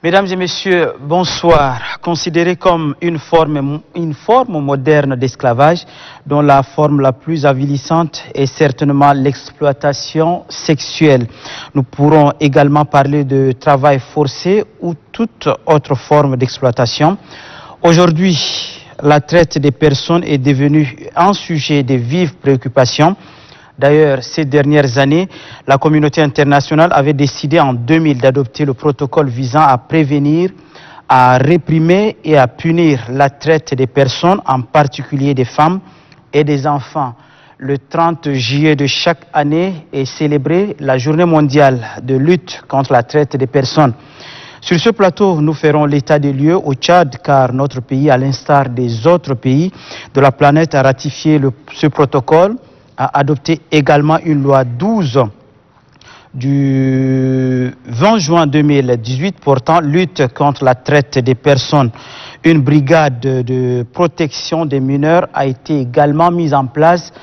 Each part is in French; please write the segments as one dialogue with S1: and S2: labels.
S1: Mesdames et messieurs, bonsoir. Considéré comme une forme moderne d'esclavage, dont la forme la plus avilissante est certainement l'exploitation sexuelle. Nous pourrons également parler de travail forcé ou toute autre forme d'exploitation. Aujourd'hui, la traite des personnes est devenue un sujet de vive préoccupation. D'ailleurs, ces dernières années, la communauté internationale avait décidé en 2000 d'adopter le protocole visant à prévenir, à réprimer et à punir la traite des personnes, en particulier des femmes et des enfants. Le 30 juillet de chaque année est célébrée la journée mondiale de lutte contre la traite des personnes. Sur ce plateau, nous ferons l'état des lieux au Tchad, car notre pays, à l'instar des autres pays de la planète, a ratifié ce protocole, a adopté également une loi 12 du 20 juin 2018 portant lutte contre la traite des personnes. Une brigade de protection des mineurs a été également mise en place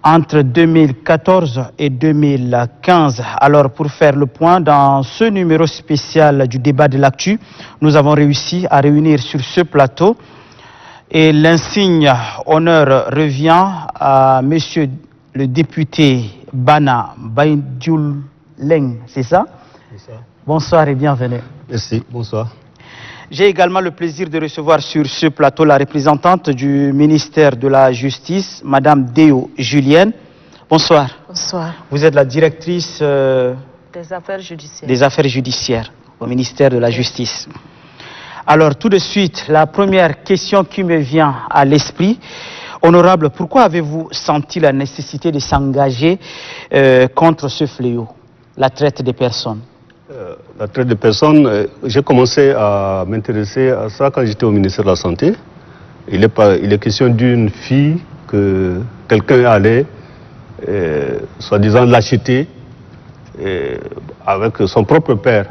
S1: entre 2014 et 2015. Alors, pour faire le point, dans ce numéro spécial du débat de l'actu, nous avons réussi à réunir sur ce plateau, et l'insigne honneur revient à monsieur le député Bana Baïdjouleng, c'est ça? C'est ça. Bonsoir et bienvenue.
S2: Merci, bonsoir.
S1: J'ai également le plaisir de recevoir sur ce plateau la représentante du ministère de la Justice, madame Déo Julienne. Bonsoir.
S3: Bonsoir.
S1: Vous êtes la directrice
S3: des
S1: affaires judiciaires au ministère de la Justice. Alors, tout de suite, la première question qui me vient à l'esprit. Honorable, pourquoi avez-vous senti la nécessité de s'engager contre ce fléau, la traite des personnes?
S2: La traite des personnes, j'ai commencé à m'intéresser à ça quand j'étais au ministère de la Santé. Il est question d'une fille que quelqu'un allait, soi-disant, l'acheter avec son propre père.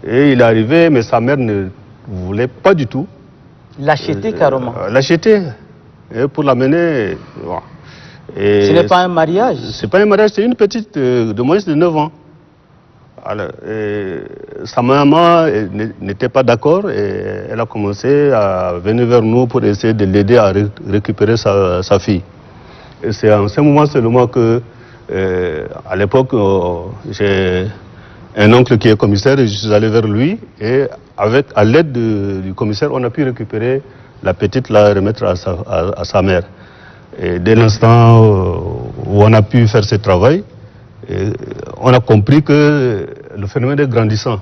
S2: Et il est arrivé, mais sa mère ne voulait pas du tout.
S1: L'acheter carrément?
S2: L'acheter, pour l'amener.
S1: Ce n'est pas un mariage?
S2: Ce n'est pas un mariage, c'est une petite de moins de 9 ans. Alors, sa maman n'était pas d'accord et elle a commencé à venir vers nous pour essayer de l'aider à récupérer sa fille. Et c'est en ce moment seulement que, à l'époque, j'ai un oncle qui est commissaire et je suis allé vers lui et à l'aide du commissaire, on a pu récupérer la petite, la remettre à sa mère. Et dès l'instant où on a pu faire ce travail, on a compris que le phénomène est grandissant.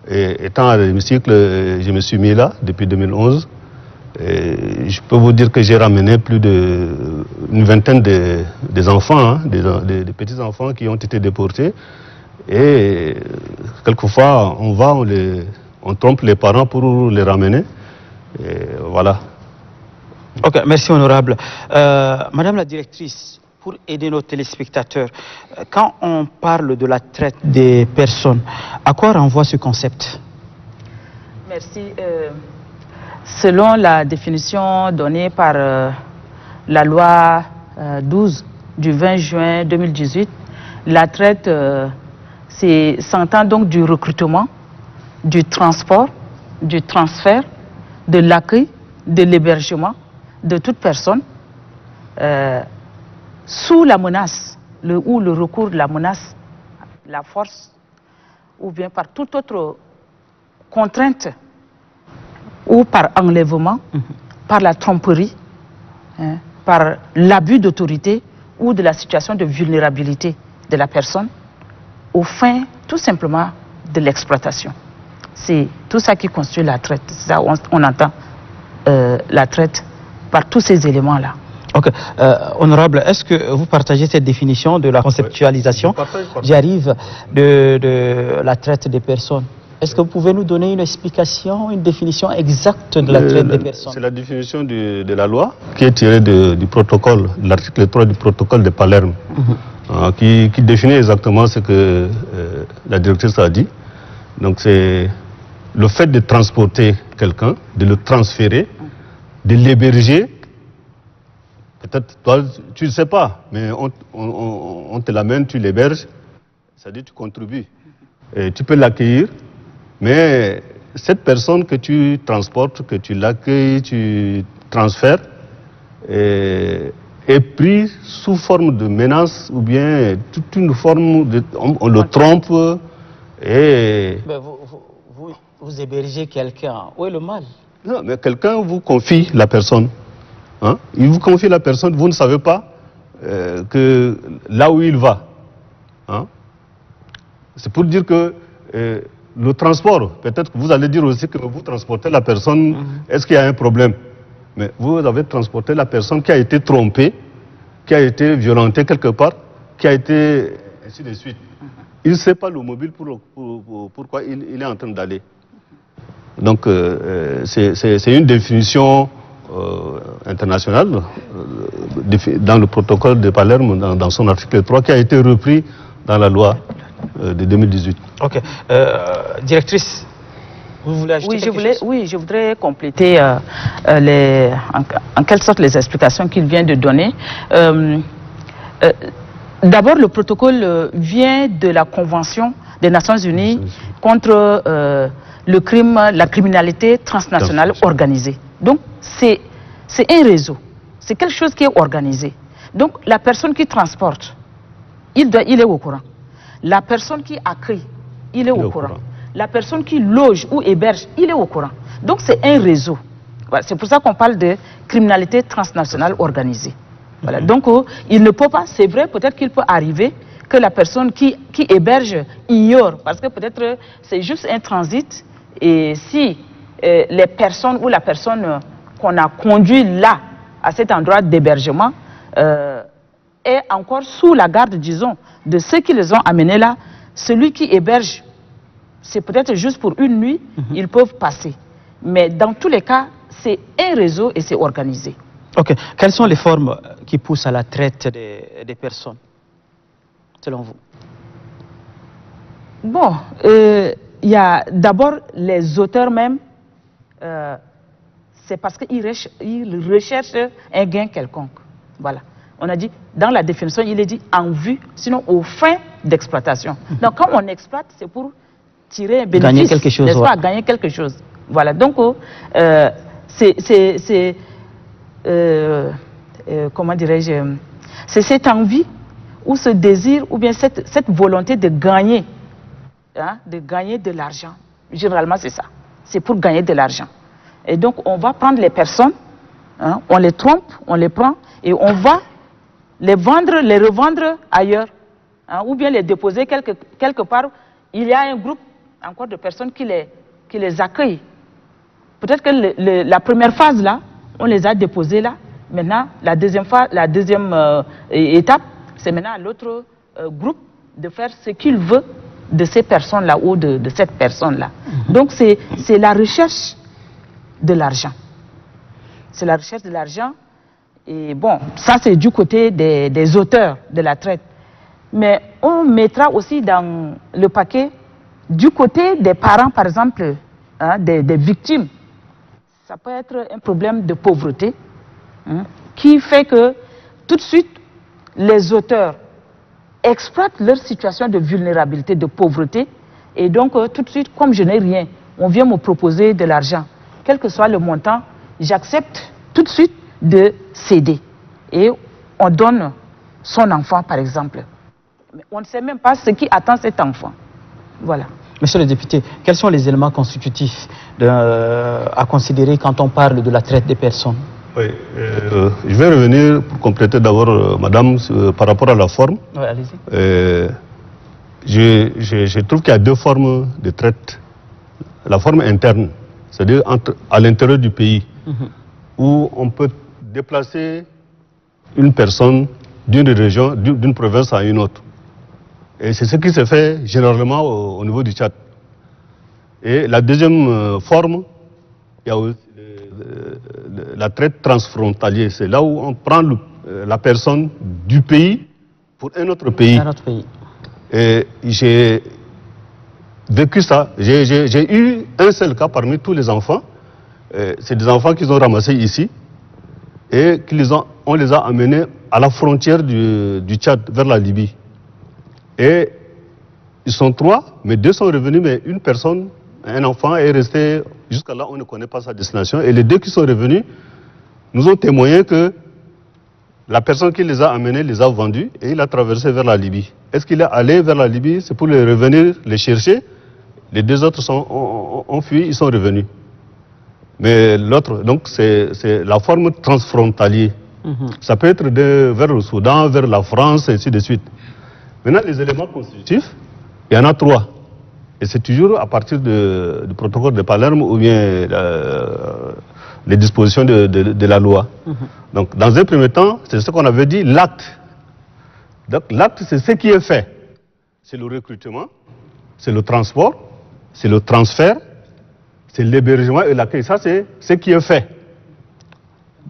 S2: Et étant à l'hémicycle, je me suis mis là depuis 2011. Et je peux vous dire que j'ai ramené plus d'une vingtaine des enfants, des petits-enfants qui ont été déportés. Et quelquefois, on trompe les parents pour les ramener. Et voilà.
S1: Ok, merci honorable. Madame la directrice, pour aider nos téléspectateurs, quand on parle de la traite des personnes, à quoi renvoie ce concept?
S3: Merci. Selon la définition donnée par la loi 12 du 20 juin 2018, la traite s'entend donc du recrutement, du transport, du transfert, de l'accueil, de l'hébergement de toute personne sous la menace, ou le recours de la menace, la force, ou bien par toute autre contrainte, ou par enlèvement, par la tromperie, par l'abus d'autorité ou de la situation de vulnérabilité de la personne, au fin tout simplement de l'exploitation. C'est tout ça qui constitue la traite. Ça, on entend la traite par tous ces éléments-là.
S1: Ok. Honorable, est-ce que vous partagez cette définition de la conceptualisation, j'y arrive, de la traite des personnes? Est-ce que vous pouvez nous donner une explication, une définition exacte de la traite des personnes? C'est
S2: la définition de la loi qui est tirée du protocole, l'article 3 du protocole de Palerme, qui définit exactement ce que la directrice a dit. Donc c'est le fait de transporter quelqu'un, de le transférer, de l'héberger. Peut-être toi, tu ne sais pas, mais on te l'amène, tu l'héberges, c'est-à-dire tu contribues. Et tu peux l'accueillir, Mais cette personne que tu transportes, que tu l'accueilles, tu transfères, est prise sous forme de menace ou bien toute une forme de... On le trompe et...
S1: Mais vous hébergez quelqu'un. Où est le mal?
S2: Non, mais quelqu'un vous confie la personne. Hein? Il vous confie la personne, vous ne savez pas que là où il va. Hein? C'est pour dire que le transport, peut-être que vous allez dire aussi que vous transportez la personne, est-ce qu'il y a un problème? Mais vous avez transporté la personne qui a été trompée, qui a été violentée quelque part, qui a été... ainsi de suite. Il ne sait pas le mobile pourquoi il est en train d'aller. Donc c'est une définition internationale dans le protocole de Palerme, dans son article 3, qui a été repris dans la loi de 2018.
S1: Ok. Directrice, vous voulez ajouter quelque chose?
S3: Oui, je voudrais compléter en quelque sorte les explications qu'il vient de donner. D'abord, le protocole vient de la Convention des Nations Unies contre le crime, la criminalité transnationale organisée. Donc, c'est un réseau. C'est quelque chose qui est organisé. Donc, la personne qui transporte, il est au courant. La personne qui accueille, il est au courant. La personne qui loge ou héberge, il est au courant. Donc, c'est un réseau. Voilà, c'est pour ça qu'on parle de criminalité transnationale organisée. Voilà. Donc, il ne peut pas, c'est vrai, peut-être qu'il peut arriver que la personne qui héberge ignore, parce que peut-être c'est juste un transit, et si les personnes ou la personne qu'on a conduit là, à cet endroit d'hébergement, est encore sous la garde, disons, de ceux qui les ont amenés là, celui qui héberge, c'est peut-être juste pour une nuit, ils peuvent passer. Mais dans tous les cas, c'est un réseau et c'est organisé.
S1: Ok. Quelles sont les formes qui poussent à la traite des personnes, selon vous?
S3: Bon, il y a d'abord les auteurs même, c'est parce qu'ils recherchent un gain quelconque. Voilà. On a dit, dans la définition, il est dit en vue, sinon aux fins d'exploitation. Donc quand on exploite, c'est pour tirer un bénéfice,
S1: gagner quelque chose,
S3: n'est-ce pas, gagner quelque chose. Voilà, donc comment dirais-je, c'est cette envie ou ce désir ou bien cette volonté de gagner de l'argent. Généralement, c'est ça. C'est pour gagner de l'argent. Et donc, on va prendre les personnes, hein, on les trompe, on les prend et on va les vendre, les revendre ailleurs, hein, ou bien les déposer quelque part. Il y a un groupe encore de personnes qui les accueillent. Peut-être que la première phase là, on les a déposés là. Maintenant, la deuxième étape, c'est maintenant à l'autre groupe de faire ce qu'il veut de ces personnes-là ou de cette personne-là. Donc, c'est la recherche de l'argent. C'est la recherche de l'argent. Et bon, ça, c'est du côté des auteurs de la traite. Mais on mettra aussi dans le paquet du côté des parents, par exemple, hein, des victimes. Ça peut être un problème de pauvreté, hein, qui fait que tout de suite, les auteurs exploitent leur situation de vulnérabilité, de pauvreté, et donc tout de suite, comme je n'ai rien, on vient me proposer de l'argent. Quel que soit le montant, j'accepte tout de suite de céder. Et on donne son enfant, par exemple. Mais on ne sait même pas ce qui attend cet enfant. Voilà.
S1: Monsieur le député, quels sont les éléments constitutifs à considérer quand on parle de la traite des personnes?
S2: Oui, je vais revenir pour compléter d'abord, madame, par rapport à la forme.
S1: Oui, allez-y.
S2: Je trouve qu'il y a deux formes de traite. La forme interne, c'est-à-dire à l'intérieur du pays, où on peut déplacer une personne d'une région, d'une province à une autre. Et c'est ce qui se fait généralement au niveau du Tchad. Et la deuxième forme, il y a aussi la traite transfrontalière. C'est là où on prend la personne du pays pour un autre pays.
S1: Un autre pays.
S2: Et j'ai vécu ça. J'ai eu un seul cas parmi tous les enfants. C'est des enfants qu'ils ont ramassés ici et on les a amenés à la frontière du Tchad, vers la Libye. Et ils sont trois, mais deux sont revenus, mais une personne un enfant est resté, jusqu'à là on ne connaît pas sa destination, et les deux qui sont revenus nous ont témoigné que la personne qui les a amenés les a vendus et il a traversé vers la Libye. Est-ce qu'il est allé vers la Libye? C'est pour les revenir les chercher. Les deux autres ont fui, ils sont revenus. Mais l'autre, donc c'est la forme transfrontalière. Ça peut être vers le Soudan, vers la France, et ainsi de suite. Maintenant, les éléments constitutifs, il y en a 3. Et c'est toujours à partir du protocole de Palerme ou bien les dispositions de la loi. Donc, dans un premier temps, c'est ce qu'on avait dit, l'acte. Donc, l'acte, c'est ce qui est fait. C'est le recrutement, c'est le transport, c'est le transfert, c'est l'hébergement et l'accueil. Ça, c'est ce qui est fait.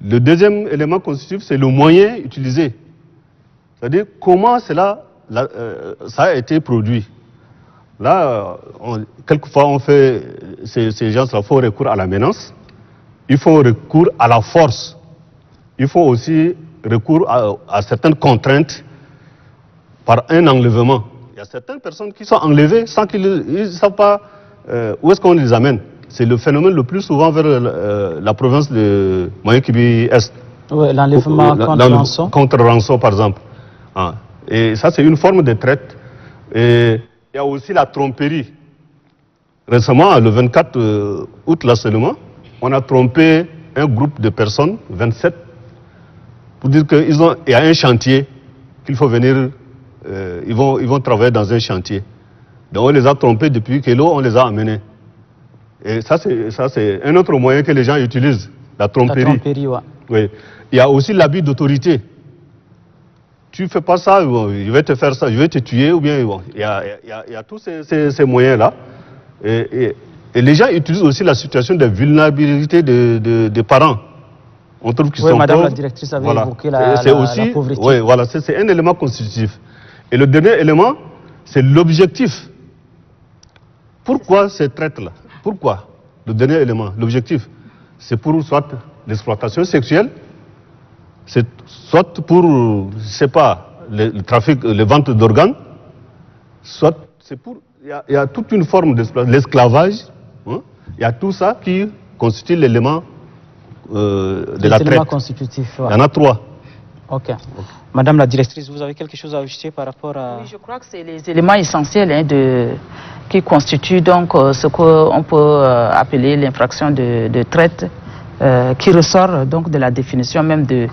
S2: Le deuxième élément constitutif, c'est le moyen utilisé. C'est-à-dire comment ça a été produit. Là, quelquefois, on fait, ces gens-là font recours à la menace, ils font recours à la force, ils font aussi recours à certaines contraintes par un enlèvement. Il y a certaines personnes qui sont enlevées sans qu'ils ne savent pas où est-ce qu'on les amène. C'est le phénomène le plus souvent vers la province de Moyen-Kibi-Est.
S1: Oui, l'enlèvement contre rançon.
S2: Contre rançon, par exemple. Ah. Et ça, c'est une forme de traite. Et il y a aussi la tromperie. Récemment, le 24 août, là seulement, on a trompé un groupe de personnes, 27, pour dire qu'il y a un chantier, qu'il faut venir, ils vont travailler dans un chantier. Donc on les a trompés depuis que l'eau, on les a amenés. Et ça, c'est un autre moyen que les gens utilisent, la tromperie.
S1: La tromperie, ouais.
S2: Oui. Il y a aussi l'abus d'autorité. Tu fais pas ça, je vais te faire ça, je vais te tuer, ou bien bon, il y a tous ces moyens-là. Et les gens utilisent aussi la situation de vulnérabilité des parents. On trouve qu'ils sont
S1: Madame
S2: pauvres.
S1: La directrice avait
S2: Voilà.
S1: évoqué la pauvreté.
S2: Oui, voilà, c'est un élément constitutif. Et le dernier élément, c'est l'objectif. Pourquoi ces traites-là? Pourquoi? Le dernier élément, l'objectif, c'est pour soit l'exploitation sexuelle, c'est soit pour, je sais pas, le trafic, les ventes d'organes, soit c'est pour, il y a toute une forme d'esclavage, l'esclavage, hein, il y a tout ça qui constitue l'élément de la traite.
S1: Constitutif, ouais.
S2: Il y en a 3.
S1: Ok. Madame la directrice, vous avez quelque chose à ajouter par rapport à...
S3: Oui, je crois que c'est les éléments essentiels qui constituent donc ce qu'on peut appeler l'infraction de traite, qui ressort donc de la définition même des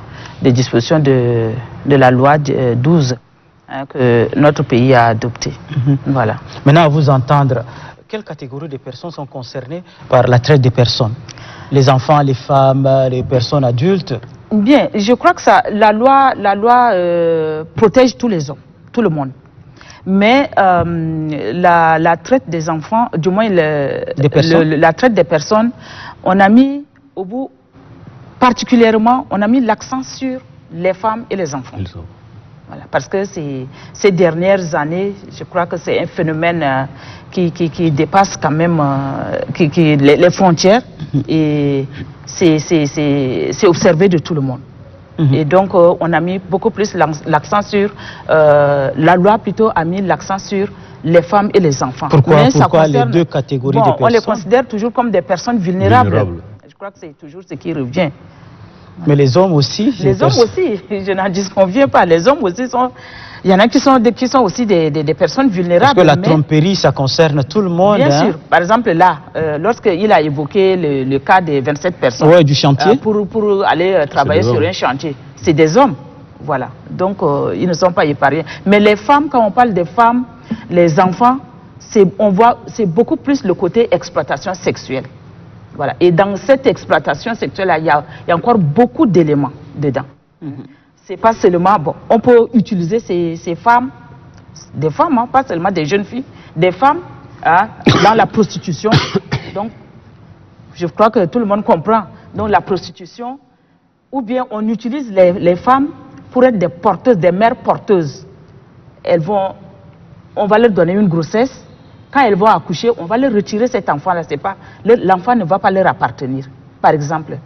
S3: dispositions de la loi 12 que notre pays a adoptée. Voilà.
S1: Maintenant, à vous entendre, quelles catégories de personnes sont concernées par la traite des personnes? Les enfants, les femmes, les personnes adultes?
S3: Bien, je crois que la loi protège tous les hommes, tout le monde. Mais la traite des enfants, du moins la traite des personnes, on a mis au bout, particulièrement, on a mis l'accent sur les femmes et les enfants. Voilà, parce que ces dernières années, je crois que c'est un phénomène qui dépasse quand même les frontières et c'est observé de tout le monde. Et donc, on a mis beaucoup plus l'accent sur, la loi plutôt a mis l'accent sur les femmes et les enfants.
S1: Pourquoi les deux catégories de personnes?
S3: On les considère toujours comme des personnes vulnérables. Je crois que c'est toujours ce qui revient.
S1: Mais les hommes aussi?
S3: Les hommes aussi, je n'en disconviens pas. Les hommes aussi sont... Il y en a qui sont aussi des personnes vulnérables.
S1: Parce que la tromperie, ça concerne tout le monde.
S3: Bien sûr. Par exemple, là, lorsqu'il a évoqué le cas des 27 personnes...
S1: du chantier.
S3: Pour aller travailler sur un chantier. C'est des hommes. Voilà. Donc, ils ne sont pas épargnés. Mais les femmes, quand on parle des femmes, les enfants, c'est beaucoup plus le côté exploitation sexuelle. Voilà. Et dans cette exploitation sexuelle, il y a encore beaucoup d'éléments dedans. C'est pas seulement, bon, on peut utiliser ces femmes, des femmes, hein, pas seulement des jeunes filles, des femmes dans la prostitution. Donc, je crois que tout le monde comprend. Donc, la prostitution, ou bien on utilise les femmes pour être des porteuses, des mères porteuses. On va leur donner une grossesse. Quand elles vont accoucher, on va leur retirer cet enfant-là. L'enfant ne va pas leur appartenir, par exemple.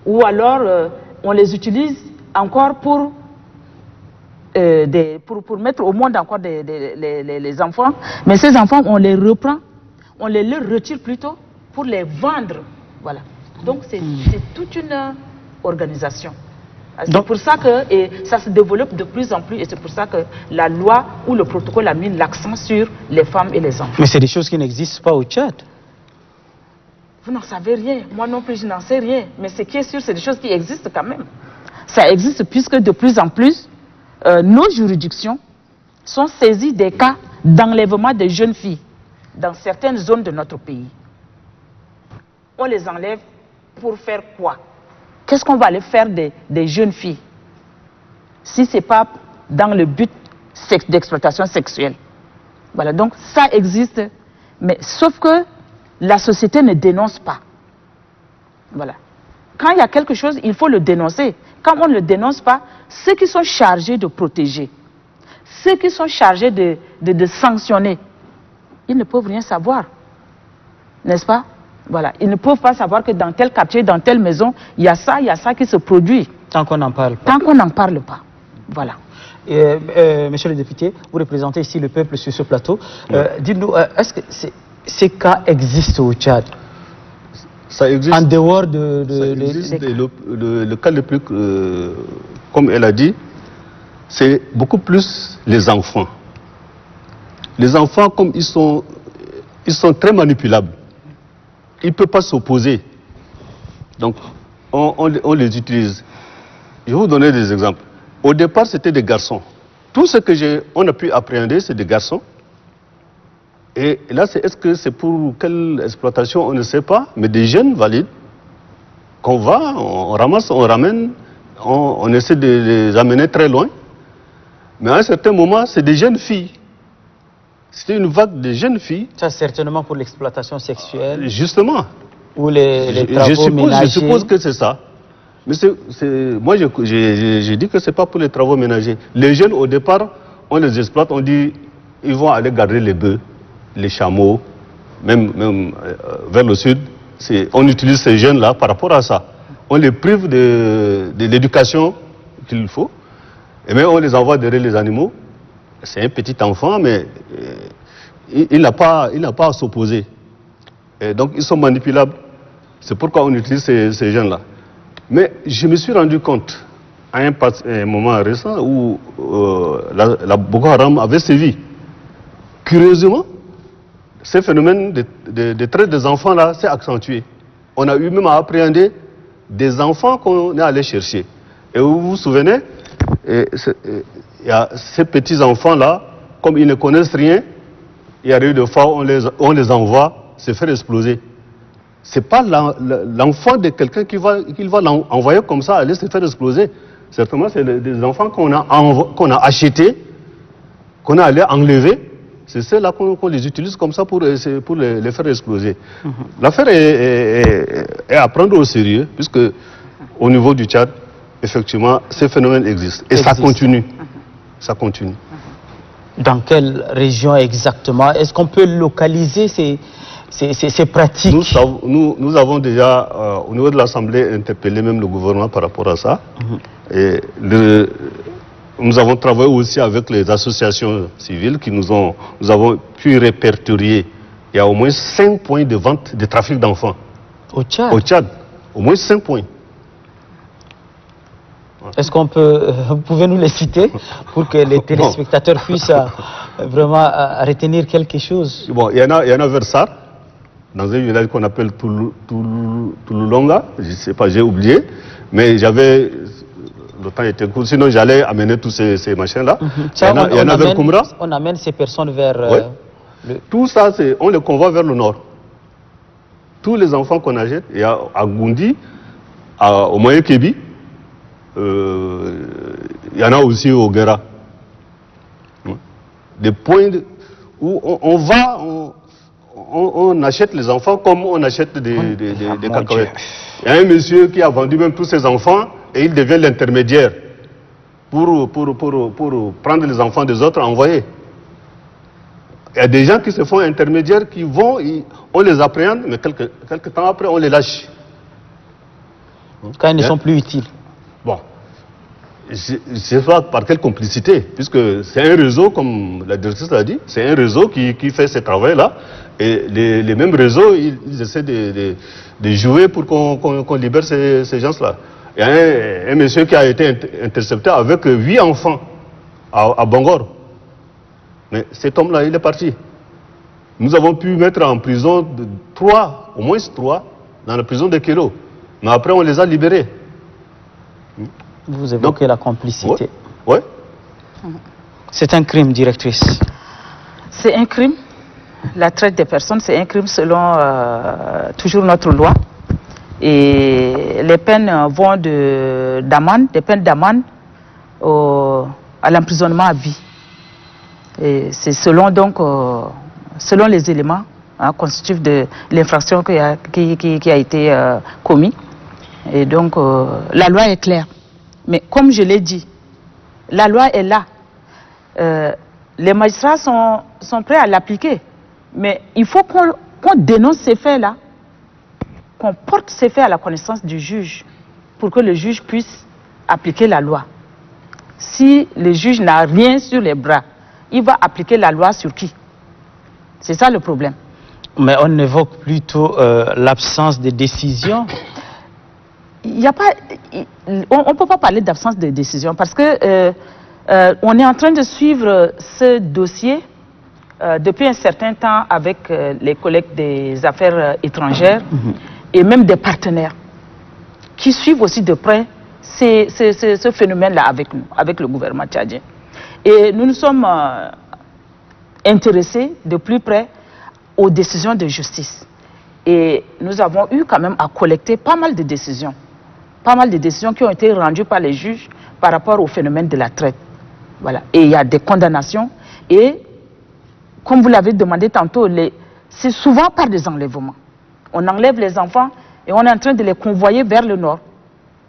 S3: Ou alors, on les utilise encore pour mettre au monde encore les enfants. Mais ces enfants, on les reprend, on les leur retire plutôt pour les vendre. Voilà. Donc c'est toute une organisation. C'est pour ça que ça se développe de plus en plus et c'est pour ça que la loi ou le protocole a mis l'accent sur les femmes et les enfants.
S1: Mais c'est des choses qui n'existent pas au Tchad.
S3: Vous n'en savez rien. Moi non plus, je n'en sais rien. Mais ce qui est sûr, c'est des choses qui existent quand même. Ça existe puisque de plus en plus, nos juridictions sont saisies des cas d'enlèvement des jeunes filles dans certaines zones de notre pays. On les enlève pour faire quoi? Qu'est-ce qu'on va aller faire des jeunes filles si ce n'est pas dans le but d'exploitation sexuelle? Voilà, donc ça existe, mais sauf que la société ne dénonce pas. Voilà. Quand il y a quelque chose, il faut le dénoncer. Quand on ne le dénonce pas, ceux qui sont chargés de protéger, ceux qui sont chargés de sanctionner, ils ne peuvent rien savoir. N'est-ce pas? Voilà. Ils ne peuvent pas savoir que dans tel quartier, dans telle maison, il y a ça qui se produit.
S1: Tant qu'on n'en parle pas.
S3: Tant qu'on n'en parle pas. Voilà.
S1: Monsieur le député, vous représentez ici le peuple sur ce plateau. Dites-nous, est-ce que ces cas existent au Tchad?
S2: Ça existe.
S1: En dehors
S2: le cas le plus, comme elle a dit, c'est beaucoup plus les enfants. Les enfants, comme ils sont très manipulables. Ils ne peuvent pas s'opposer. Donc, on les utilise. Je vais vous donner des exemples. Au départ, c'était des garçons. Tout ce que on a pu appréhender, c'est des garçons. Et là, est-ce que c'est pour quelle exploitation, on ne sait pas, mais des jeunes valides qu'on va, on ramasse, on ramène, on essaie de les amener très loin. Mais à un certain moment, c'est des jeunes filles. C'était une vague de jeunes filles.
S1: Ça, certainement pour l'exploitation sexuelle.
S2: Justement.
S1: Ou les travaux ménagers.
S2: Je suppose que c'est ça. Mais moi, j'ai dit que ce n'est pas pour les travaux ménagers. Les jeunes, au départ, on les exploite, on dit ils vont aller garder les bœufs, les chameaux, même vers le sud. On utilise ces jeunes-là par rapport à ça. On les prive de l'éducation qu'il faut. Et même on les envoie derrière les animaux. C'est un petit enfant, mais il n'a pas à s'opposer. Donc ils sont manipulables. C'est pourquoi on utilise ces jeunes-là. Mais je me suis rendu compte à un moment récent où la Boko Haram avait sévi. Curieusement, ce phénomène de traite des enfants-là s'est accentué. On a eu même à appréhender des enfants qu'on est allé chercher. Et vous vous souvenez, il y a ces petits-enfants-là, comme ils ne connaissent rien, il y a eu des fois où on les envoie se faire exploser. Ce n'est pas l'enfant de quelqu'un qu'il va l'envoyer comme ça, aller se faire exploser. Certainement, c'est des enfants qu'on a achetés, qu'on a allé enlever. C'est ceux-là qu'on les utilise comme ça pour les faire exploser. L'affaire est à prendre au sérieux, puisque au niveau du Tchad, effectivement, ces phénomènes existent. Et ça continue. Ça continue.
S1: Dans quelle région exactement? Est-ce qu'on peut localiser ces pratiques?
S2: Nous avons déjà, au niveau de l'Assemblée, interpellé même le gouvernement par rapport à ça. Et nous avons travaillé aussi avec les associations civiles qui nous avons pu répertorier. Il y a au moins 5 points de vente de trafic d'enfants.
S1: Au Tchad?
S2: Au Tchad. Au moins 5 points.
S1: Est-ce qu'on peut, vous pouvez nous les citer pour que les téléspectateurs puissent vraiment retenir quelque chose?
S2: Bon, il y en a vers Sar, dans un village qu'on appelle Touloulonga, je ne sais pas, j'ai oublié, mais j'avais, le temps était court, sinon j'allais amener tous ces machins-là. Il y en a vers Koumra.
S1: On amène ces personnes vers...
S2: Tout ça, on les convoie vers le nord. Tous les enfants qu'on achète, il y a à Goundi, au Moyen-Kébi, il y en a aussi au Guéra. Des points où on achète les enfants comme on achète des cacahuètes. Il y a un monsieur qui a vendu même tous ses enfants et il devient l'intermédiaire pour prendre les enfants des autres et envoyer. Il y a des gens qui se font intermédiaires qui vont, on les appréhende, mais quelques temps après, on les lâche.
S1: Quand ils ne sont plus utiles.
S2: Bon. je ne sais pas par quelle complicité, puisque c'est un réseau, comme la directrice l'a dit, c'est un réseau qui fait ce travail-là. Et les mêmes réseaux, ils essaient de jouer pour qu'on libère ces gens-là. Il y a un monsieur qui a été intercepté avec 8 enfants à Bangor. Mais cet homme-là, il est parti. Nous avons pu mettre en prison au moins 3, dans la prison de Kélo. Mais après, on les a libérés.
S1: Vous évoquez la complicité.
S2: Oui.
S1: C'est un crime, directrice.
S3: C'est un crime. La traite des personnes, c'est un crime selon toujours notre loi. Et les peines vont d'amende, des peines d'amende à l'emprisonnement à vie. Et c'est selon les éléments constitutifs de l'infraction qui a été commis. Et donc la loi est claire. Mais comme je l'ai dit, la loi est là. Les magistrats sont prêts à l'appliquer. Mais il faut qu'on dénonce ces faits-là, qu'on porte ces faits à la connaissance du juge, pour que le juge puisse appliquer la loi. Si le juge n'a rien sur les bras, il va appliquer la loi sur qui? C'est ça le problème.
S1: Mais on évoque plutôt l'absence de décision.
S3: Il y a pas, on ne peut pas parler d'absence de décision parce que on est en train de suivre ce dossier depuis un certain temps avec les collègues des affaires étrangères et même des partenaires qui suivent aussi de près ce phénomène-là avec nous, avec le gouvernement tchadien. Et nous nous sommes intéressés de plus près aux décisions de justice. Et nous avons eu quand même à collecter pas mal de décisions qui ont été rendues par les juges par rapport au phénomène de la traite. Voilà. Et il y a des condamnations et comme vous l'avez demandé tantôt, c'est souvent par des enlèvements. On enlève les enfants et on est en train de les convoyer vers le nord.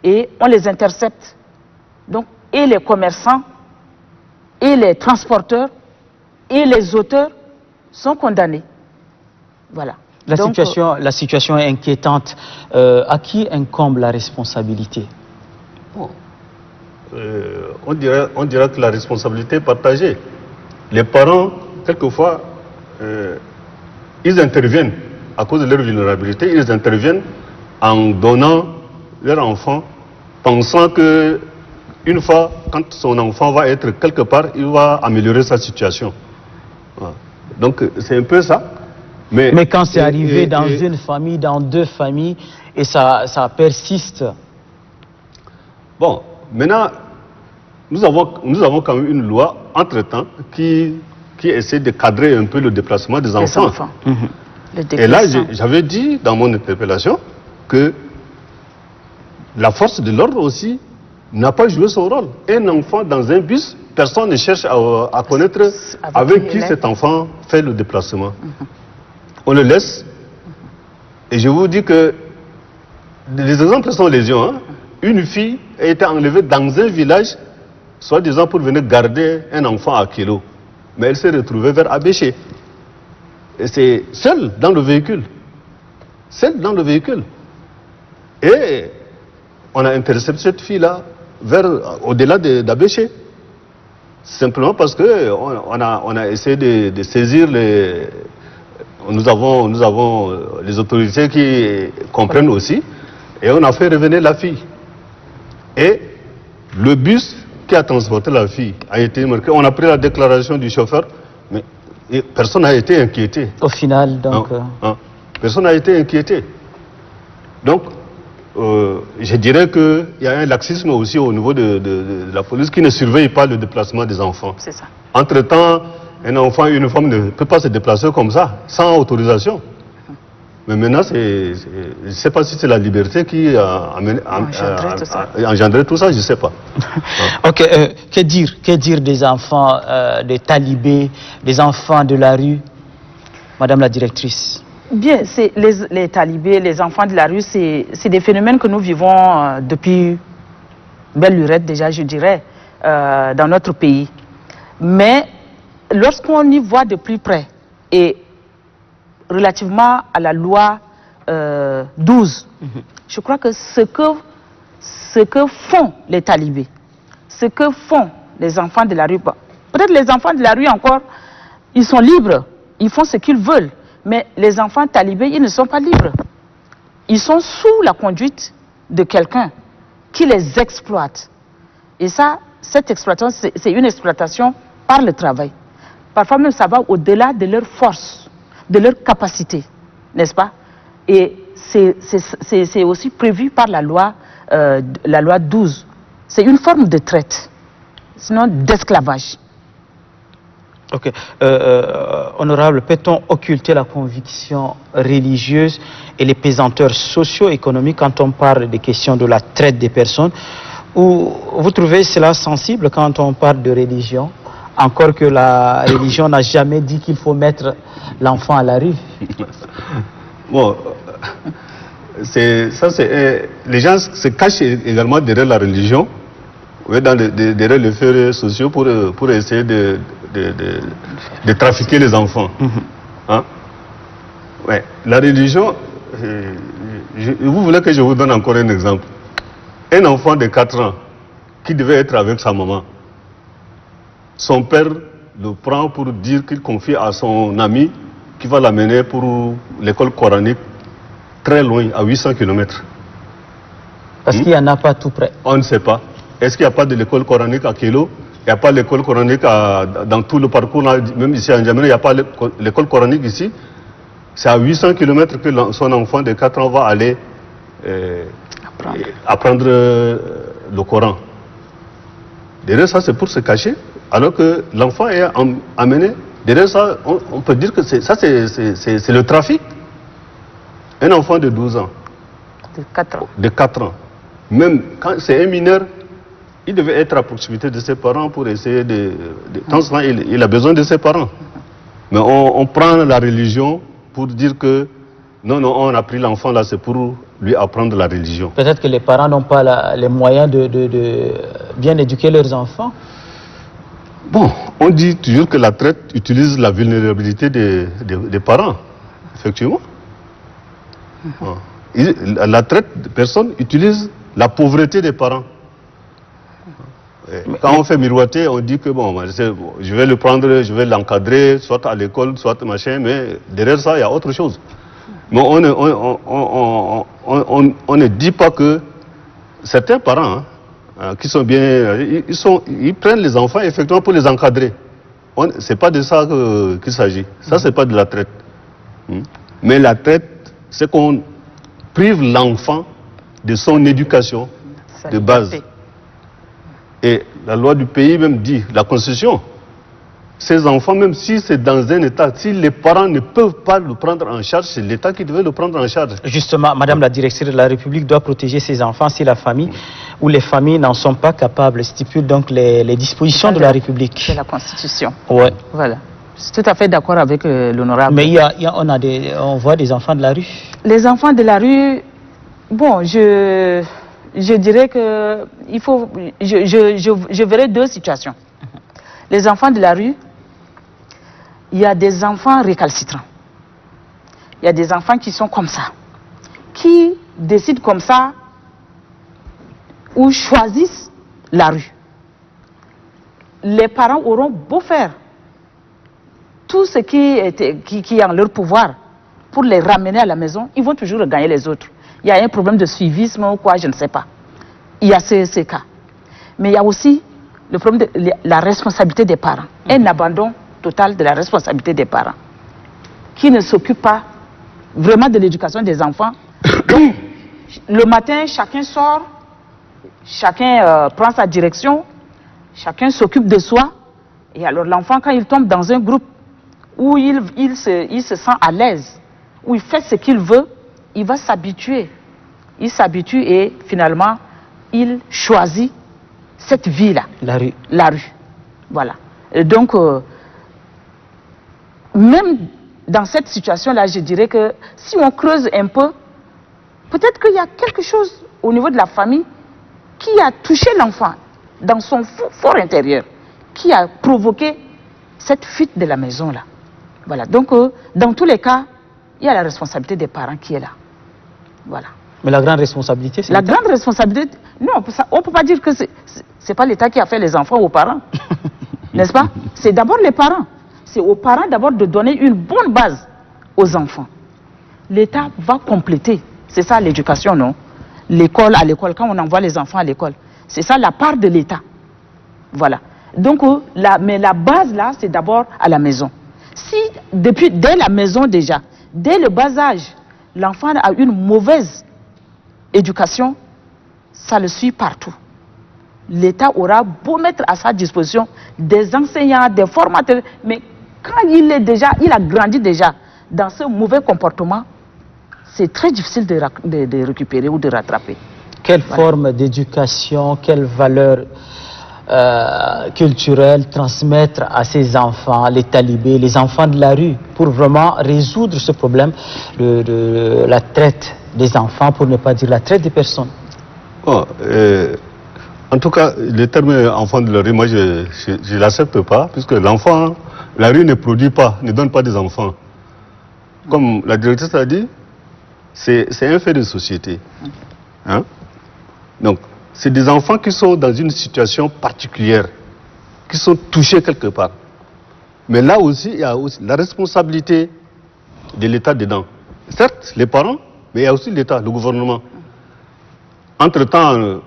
S3: Et on les intercepte. Donc, et les commerçants, et les transporteurs, et les auteurs sont condamnés. Voilà.
S1: La situation est inquiétante. À qui incombe la responsabilité?
S2: On dirait que la responsabilité est partagée. Les parents, quelquefois, ils interviennent à cause de leur vulnérabilité, ils interviennent en donnant leur enfant, pensant que une fois, quand son enfant va être quelque part, il va améliorer sa situation. Voilà. Donc c'est un peu ça.
S1: Mais quand c'est arrivé dans une famille, dans 2 familles, et ça persiste.
S2: Bon, maintenant, nous avons quand même une loi, entre-temps, qui essaie de cadrer un peu le déplacement des enfants. Et là, j'avais dit dans mon interpellation que la force de l'ordre aussi n'a pas joué son rôle. Un enfant dans un bus, personne ne cherche à connaître avec qui cet enfant fait le déplacement. On le laisse. Et je vous dis que les exemples sont légion. Hein? Une fille a été enlevée dans un village, soi-disant pour venir garder un enfant à Kilo. Mais elle s'est retrouvée vers Abéché. Et c'est seule dans le véhicule. Seule dans le véhicule. Et on a intercepté cette fille-là au-delà d'Abéché. Simplement parce qu'on a essayé de saisir les... Nous avons les autorités qui comprennent aussi. Et on a fait revenir la fille. Et le bus qui a transporté la fille a été marqué. On a pris la déclaration du chauffeur, mais personne n'a été inquiété.
S1: Au final, donc...
S2: Personne n'a été inquiété. Donc, je dirais qu'il y a un laxisme aussi au niveau de la police qui ne surveille pas le déplacement des enfants.
S3: C'est ça.
S2: Entre-temps, un enfant et une femme ne peuvent pas se déplacer comme ça, sans autorisation. Mais maintenant, je ne sais pas si c'est la liberté qui a engendré tout ça, je ne sais pas.
S1: Ok, que dire des enfants, des talibés, des enfants de la rue, Madame la directrice?
S3: Bien, les talibés, les enfants de la rue, c'est des phénomènes que nous vivons depuis belle lurette déjà, je dirais, dans notre pays. Mais lorsqu'on y voit de plus près, et relativement à la loi 12, je crois que ce que font les talibés, ce que font les enfants de la rue. Peut-être les enfants de la rue encore, ils sont libres, ils font ce qu'ils veulent. Mais les enfants talibés, ils ne sont pas libres. Ils sont sous la conduite de quelqu'un qui les exploite. Et ça, cette exploitation, c'est une exploitation par le travail. Parfois même, ça va au-delà de leur force, de leur capacité, n'est-ce pas? Et c'est aussi prévu par la loi 12. C'est une forme de traite, sinon d'esclavage.
S1: Ok. Honorable, peut-on occulter la conviction religieuse et les pesanteurs socio-économiques quand on parle des questions de la traite des personnes? Ou vous trouvez cela sensible quand on parle de religion, encore que la religion n'a jamais dit qu'il faut mettre l'enfant à la rue?
S2: Bon, les gens se cachent également derrière la religion, derrière les faits sociaux pour essayer de trafiquer les enfants. Hein? Ouais. La religion, vous voulez que je vous donne encore un exemple? Un enfant de 4 ans qui devait être avec sa maman, son père le prend pour dire qu'il confie à son ami qui va l'amener pour l'école coranique très loin, à 800 km.
S1: Parce qu'il n'y en a pas tout près.
S2: On ne sait pas. Est-ce qu'il n'y a pas de l'école coranique à Kélo? Il n'y a pas l'école coranique dans tout le parcours, là, même ici à N'Djamena, il n'y a pas l'école coranique ici. C'est à 800 km que son enfant de 4 ans va aller apprendre le Coran. Derrière ça, c'est pour se cacher, alors que l'enfant est amené. Derrière ça, on peut dire que c'est le trafic. Un enfant de 12 ans. De 4 ans. Même quand c'est un mineur, il devait être à proximité de ses parents pour essayer de temps en temps, il a besoin de ses parents. Mais on prend la religion pour dire que non, on a pris l'enfant là, c'est pour lui apprendre la religion.
S1: Peut-être que les parents n'ont pas les moyens de bien éduquer leurs enfants.
S2: Bon, on dit toujours que la traite utilise la vulnérabilité des parents, effectivement. La traite de personnes utilise la pauvreté des parents. Quand on fait miroiter, on dit que bon, je vais le prendre, je vais l'encadrer, soit à l'école, soit machin, mais derrière ça, il y a autre chose. Mais on ne dit pas que certains parents qui sont bien, ils prennent les enfants effectivement pour les encadrer. C'est pas de ça qu'il s'agit. Ça, c'est pas de la traite. Mais la traite, c'est qu'on prive l'enfant de son éducation de base. Et la loi du pays même dit, la Constitution, ces enfants, même si c'est dans un état, si les parents ne peuvent pas le prendre en charge, c'est l'État qui devait le prendre en charge.
S1: Justement, Madame la directrice de la République doit protéger ses enfants si la famille ou les familles n'en sont pas capables, stipule donc les dispositions de la République.
S3: C'est la Constitution.
S1: Ouais.
S3: Voilà. Je suis tout à fait d'accord avec l'honorable.
S1: Mais on voit des enfants de la rue.
S3: Les enfants de la rue, bon, je dirais que il faut, je verrai deux situations. Les enfants de la rue, il y a des enfants récalcitrants. Il y a des enfants qui sont comme ça, qui décident comme ça ou choisissent la rue. Les parents auront beau faire tout ce qui est en leur pouvoir pour les ramener à la maison, ils vont toujours gagner les autres. Il y a un problème de suivisme ou quoi, je ne sais pas. Il y a ces cas. Mais il y a aussi le problème de la responsabilité des parents. Un abandon total de la responsabilité des parents qui ne s'occupent pas vraiment de l'éducation des enfants. Donc, le matin, chacun sort, chacun prend sa direction, chacun s'occupe de soi. Et alors l'enfant, quand il tombe dans un groupe où il se sent à l'aise, où il fait ce qu'il veut, il va s'habituer. Il s'habitue et finalement, il choisit cette vie-là.
S1: La rue.
S3: La rue. Voilà. Et donc, même dans cette situation-là, je dirais que si on creuse un peu, peut-être qu'il y a quelque chose au niveau de la famille qui a touché l'enfant dans son fort intérieur, qui a provoqué cette fuite de la maison-là. Voilà. Donc, dans tous les cas, il y a la responsabilité des parents qui est là. Voilà.
S1: Mais la grande responsabilité, c'est
S3: la grande responsabilité, non, on ne peut pas dire que C'est pas l'État qui a fait les enfants aux parents. N'est-ce pas? C'est d'abord les parents. C'est aux parents d'abord de donner une bonne base aux enfants. L'État va compléter. C'est ça l'éducation, non? L'école, à l'école, quand on envoie les enfants à l'école. C'est ça la part de l'État. Voilà. Donc, mais la base là, c'est d'abord à la maison. Si, dès la maison déjà, dès le bas âge, l'enfant a une mauvaise éducation, ça le suit partout. L'État aura beau mettre à sa disposition des enseignants, des formateurs, mais quand il a grandi déjà dans ce mauvais comportement, c'est très difficile de récupérer ou de rattraper.
S1: Quelle forme d'éducation, quelle valeur culturelle transmettre à ces enfants, les talibés, les enfants de la rue, pour vraiment résoudre ce problème de la traite des enfants, pour ne pas dire la traite des personnes?
S2: Bon, en tout cas, le terme enfant de la rue, moi je ne l'accepte pas, puisque l'enfant, la rue ne produit pas, ne donne pas des enfants. Comme la directrice a dit, c'est un fait de société. Hein? Donc, c'est des enfants qui sont dans une situation particulière, qui sont touchés quelque part. Mais là aussi, il y a aussi la responsabilité de l'État dedans. Certes, les parents, mais il y a aussi l'État, le gouvernement. Entre-temps,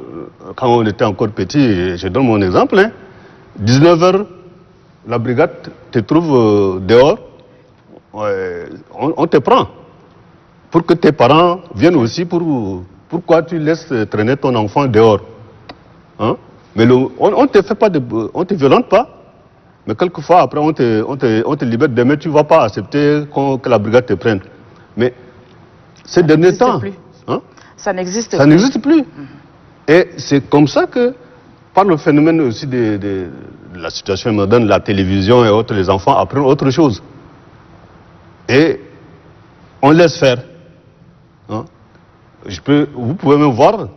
S2: quand on était encore petit, je donne mon exemple, hein, 19h, la brigade te trouve dehors, on te prend. Pour que tes parents viennent aussi, pourquoi tu laisses traîner ton enfant dehors, hein? Mais on te fait pas on te violente pas, mais quelquefois après on te libère, demain tu ne vas pas accepter que la brigade te prenne. Mais ces derniers temps, hein?
S3: Ça n'existe plus.
S2: Ça n'existe plus. Et c'est comme ça que, par le phénomène aussi de la situation moderne, la télévision et autres, les enfants apprennent autre chose. Et on laisse faire. Hein? Vous pouvez même voir,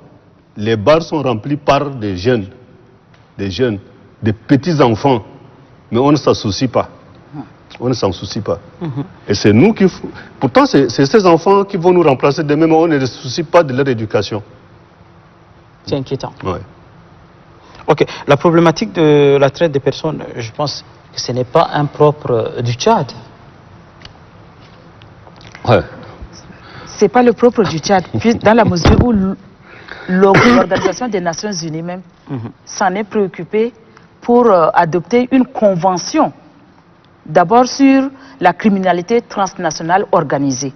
S2: les bars sont remplis par des jeunes, des petits enfants, mais on ne s'en soucie pas. On ne s'en soucie pas. Et c'est nous qui... Pourtant, c'est ces enfants qui vont nous remplacer demain, mais on ne se soucie pas de leur éducation.
S1: C'est inquiétant.
S2: Ouais.
S1: Ok, la problématique de la traite des personnes, je pense que ce n'est pas impropre du Tchad.
S2: Ouais.
S3: C'est pas le propre du Tchad, puis dans la mesure où l'Organisation des Nations Unies même s'en est préoccupée pour adopter une convention, d'abord sur la criminalité transnationale organisée,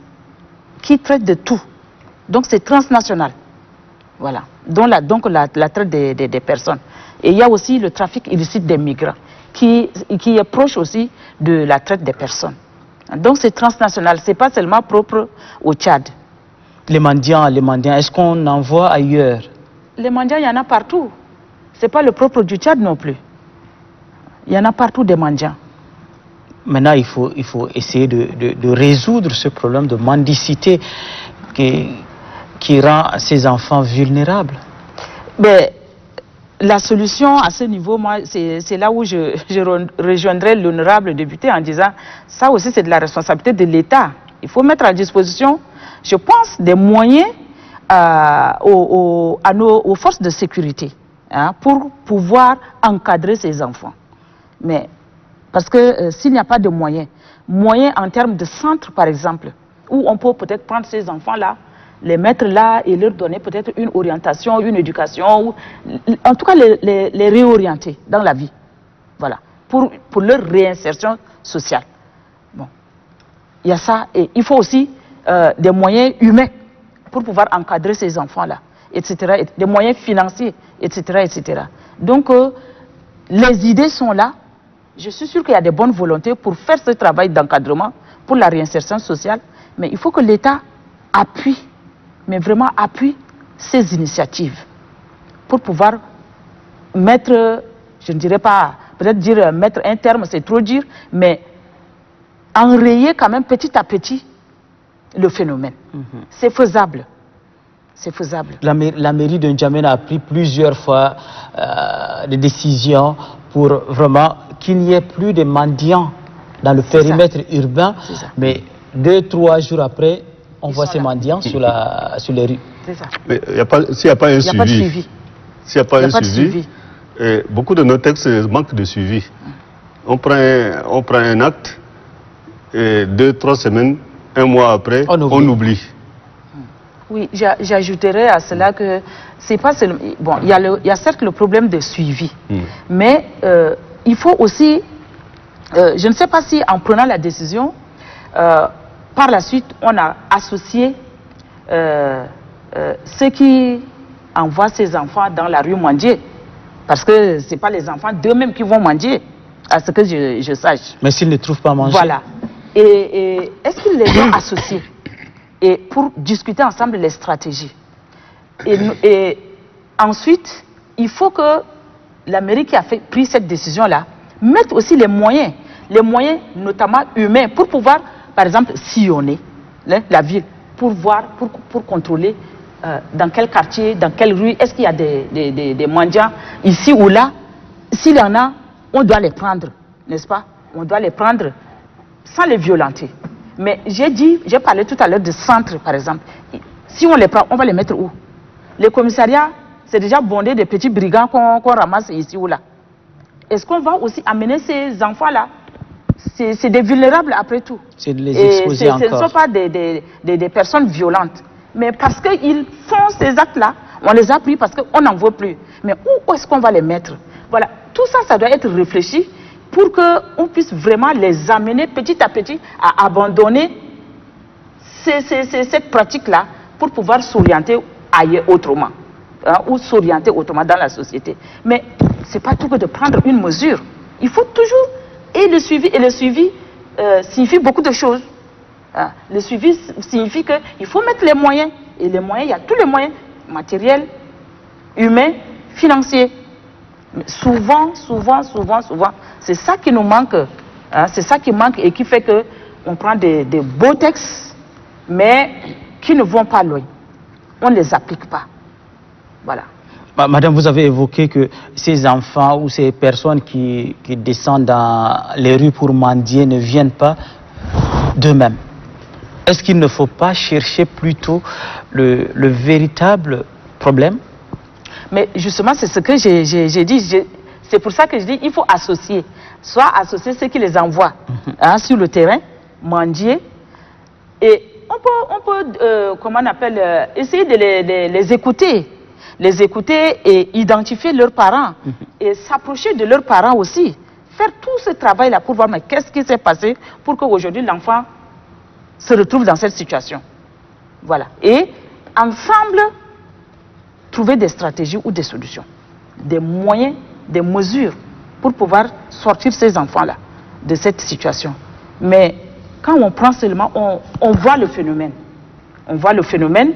S3: qui traite de tout. Donc c'est transnational. Voilà. Donc la traite des personnes. Et il y a aussi le trafic illicite des migrants, qui est proche aussi de la traite des personnes. Donc c'est transnational, c'est pas seulement propre au Tchad.
S1: Les mendiants, est-ce qu'on en voit ailleurs?
S3: Les mendiants, il y en a partout. C'est pas le propre du Tchad non plus. Il y en a partout des mendiants.
S1: Maintenant, il faut essayer de résoudre ce problème de mendicité qui rend ces enfants vulnérables.
S3: Mais la solution à ce niveau, moi, c'est là où je rejoindrai l'honorable député en disant, ça aussi c'est de la responsabilité de l'État. Il faut mettre à disposition, je pense, des moyens aux forces de sécurité, hein, pour pouvoir encadrer ces enfants. Mais parce que s'il n'y a pas de moyens en termes de centres par exemple, où on peut peut-être prendre ces enfants-là, les mettre là et leur donner peut-être une orientation, une éducation, ou, en tout cas les réorienter dans la vie, voilà, pour leur réinsertion sociale. Bon, il y a ça, et il faut aussi des moyens humains pour pouvoir encadrer ces enfants-là, etc., des moyens financiers, etc., etc. Donc, les idées sont là. Je suis sûr qu'il y a des bonnes volontés pour faire ce travail d'encadrement, pour la réinsertion sociale, mais il faut que l'État appuie, mais vraiment appuie ces initiatives pour pouvoir mettre, je ne dirais pas, peut-être dire mettre un terme, c'est trop dire, mais enrayer quand même petit à petit le phénomène. C'est faisable. C'est faisable.
S1: La mairie de N'Djamena a pris plusieurs fois des décisions pour vraiment qu'il n'y ait plus de mendiants dans le périmètre urbain, mais 2-3 jours après, on voit ces mendiants sur les rues.
S3: C'est ça.
S2: Mais s'il n'y a pas un suivi, s'il n'y a pas un suivi, Et beaucoup de nos textes manquent de suivi. On prend un acte, et 2-3 semaines, un mois après, on oublie.
S3: Oui, j'ajouterais à cela que c'est pas seulement... Bon, il y a certes le problème de suivi, mais il faut aussi... je ne sais pas si en prenant la décision, par la suite, on a associé ceux qui envoient ces enfants dans la rue mendier. Parce que ce n'est pas les enfants d'eux-mêmes qui vont mendier, à ce que je sache.
S1: Mais s'ils ne trouvent pas à manger.
S3: Voilà. Et est-ce qu'ils les ont associés et pour discuter ensemble les stratégies. Et ensuite, il faut que la mairie qui a pris cette décision-là mette aussi les moyens notamment humains, pour pouvoir, par exemple, sillonner la ville, pour voir, pour contrôler dans quel quartier, dans quelle rue, est-ce qu'il y a des mendiants ici ou là. S'il y en a, on doit les prendre, n'est-ce pas? On doit les prendre sans les violenter. Mais j'ai parlé tout à l'heure de centres, par exemple. Si on les prend, on va les mettre où? Les commissariats, c'est déjà bondé de petits brigands qu'on ramasse ici ou là. Est-ce qu'on va aussi amener ces enfants-là? C'est des vulnérables après tout.
S1: C'est de les exposer encore.
S3: Ce ne sont pas des personnes violentes. Mais parce qu'ils font ces actes-là, on les a pris parce qu'on n'en veut plus. Mais où est-ce qu'on va les mettre? Voilà, tout ça, ça doit être réfléchi pour qu'on puisse vraiment les amener petit à petit à abandonner cette pratique-là pour pouvoir s'orienter ailleurs autrement, hein, ou s'orienter autrement dans la société. Mais ce n'est pas tout que de prendre une mesure. Il faut toujours, et le suivi signifie beaucoup de choses. Hein. Le suivi signifie qu'il faut mettre les moyens, et les moyens, il y a tous les moyens, matériels, humains, financiers. Mais souvent, c'est ça qui nous manque, hein, c'est ça qui manque et qui fait qu'on prend des beaux textes, mais qui ne vont pas loin. On ne les applique pas. Voilà.
S1: Madame, vous avez évoqué que ces enfants ou ces personnes qui descendent dans les rues pour mendier ne viennent pas d'eux-mêmes. Est-ce qu'il ne faut pas chercher plutôt le véritable problème?
S3: Mais justement, c'est ce que j'ai dit. C'est pour ça que je dis qu'il faut associer. Soit associer ceux qui les envoient hein, sur le terrain, mendier. Et on peut comment on appelle, essayer de les écouter. Les écouter et identifier leurs parents. Et s'approcher de leurs parents aussi. Faire tout ce travail-là pour voir mais qu'est-ce qui s'est passé pour qu'aujourd'hui l'enfant se retrouve dans cette situation. Voilà. Et ensemble, trouver des stratégies ou des solutions, des moyens, des mesures pour pouvoir sortir ces enfants-là de cette situation. Mais quand on prend seulement, on voit le phénomène. On voit le phénomène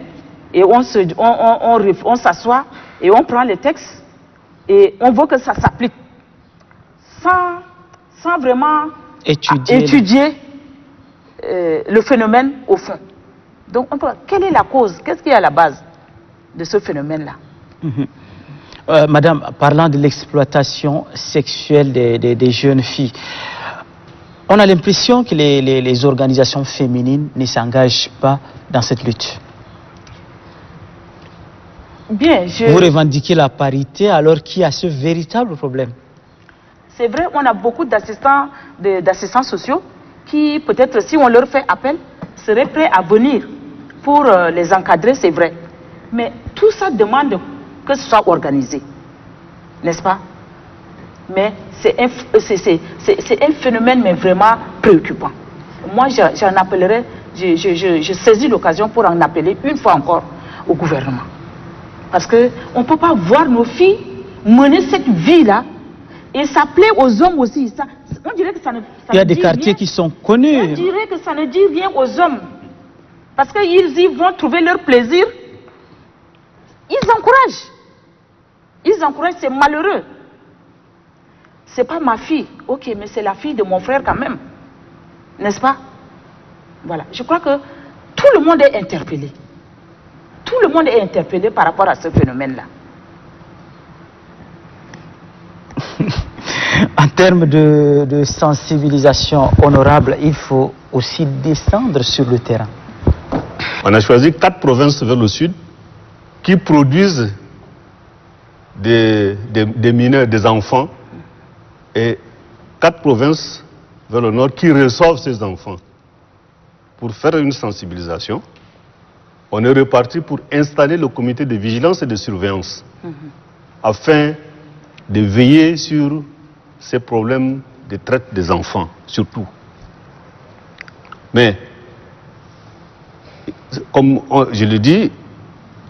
S3: et on s'assoit et on prend les textes et on voit que ça s'applique sans vraiment étudier le phénomène au fond. Donc, quelle est la cause? Qu'est-ce qu'il y a à la base de ce phénomène-là?
S1: Madame, parlant de l'exploitation sexuelle des jeunes filles, on a l'impression que les organisations féminines ne s'engagent pas dans cette lutte.
S3: Bien,
S1: Vous revendiquez la parité alors qu'il y a ce véritable problème.
S3: C'est vrai, on a beaucoup d'assistants sociaux qui, peut-être, si on leur fait appel, seraient prêts à venir pour les encadrer, c'est vrai. Mais tout ça demande que ce soit organisé, n'est-ce pas? Mais c'est un phénomène mais vraiment préoccupant. Moi, j'en appellerai, je saisis l'occasion pour en appeler une fois encore au gouvernement. Parce qu'on ne peut pas voir nos filles mener cette vie-là et ça plaît aux hommes aussi. Ça, on dirait que ça ne
S1: Il y a des quartiers qui sont connus.
S3: On dirait que ça ne dit rien aux hommes. Parce qu'ils y vont trouver leur plaisir. Ils encouragent. Ils encouragent, c'est malheureux. C'est pas ma fille. Ok, mais c'est la fille de mon frère quand même. N'est-ce pas? Voilà. Je crois que tout le monde est interpellé. Tout le monde est interpellé par rapport à ce phénomène-là.
S1: En termes de sensibilisation honorable, il faut aussi descendre sur le terrain.
S2: On a choisi 4 provinces vers le sud qui produisent des mineurs, des enfants, et 4 provinces vers le nord qui reçoivent ces enfants. Pour faire une sensibilisation, on est reparti pour installer le comité de vigilance et de surveillance afin de veiller sur ces problèmes de traite des enfants, surtout. Mais, comme je le dis,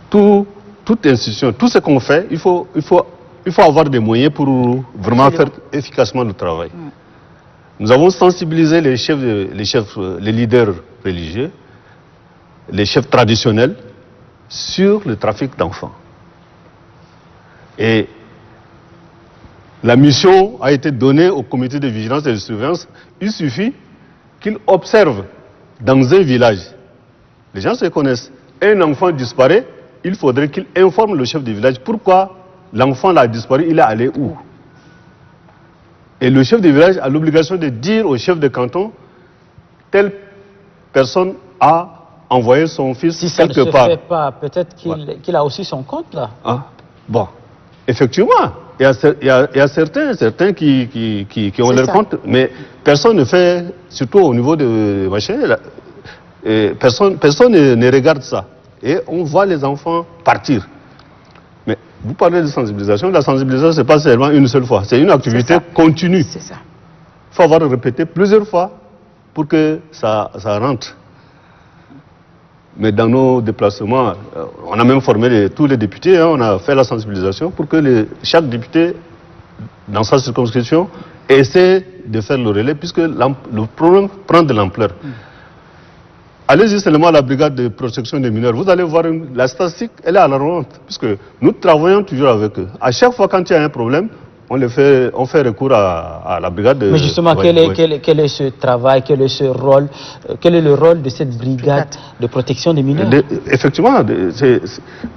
S2: toute institution, tout ce qu'on fait, il faut avoir des moyens pour vraiment faire efficacement le travail. Nous avons sensibilisé les leaders religieux, les chefs traditionnels sur le trafic d'enfants. Et la mission a été donnée au comité de vigilance et de surveillance. Il suffit qu'ils observent dans un village, les gens se connaissent, un enfant disparaît, il faudrait qu'il informe le chef du village pourquoi l'enfant a disparu, il est allé où. Et le chef du village a l'obligation de dire au chef de canton, telle personne a envoyé son fils quelque part. Si ça ne se fait
S1: pas, peut-être qu'il a aussi son compte là.
S2: Ah, bon, effectivement, il y a certains qui ont leur compte, mais personne ne fait, surtout au niveau de machin, personne ne regarde ça. Et on voit les enfants partir. Mais vous parlez de sensibilisation, la sensibilisation, ce n'est pas seulement une seule fois, c'est une activité continue.
S3: C'est ça.
S2: Il faut avoir répété plusieurs fois pour que ça rentre. Mais dans nos déplacements, on a même formé tous les députés, on a fait la sensibilisation pour que chaque député, dans sa circonscription, essaie de faire le relais, puisque le problème prend de l'ampleur. Allez-y seulement à la brigade de protection des mineurs, vous allez voir la statistique, elle est alarmante, puisque nous travaillons toujours avec eux. À chaque fois quand il y a un problème, on fait recours à la brigade de...
S1: Mais justement, quel est ce travail, quel est ce rôle, quel est le rôle de cette brigade de protection des mineurs?
S2: Effectivement,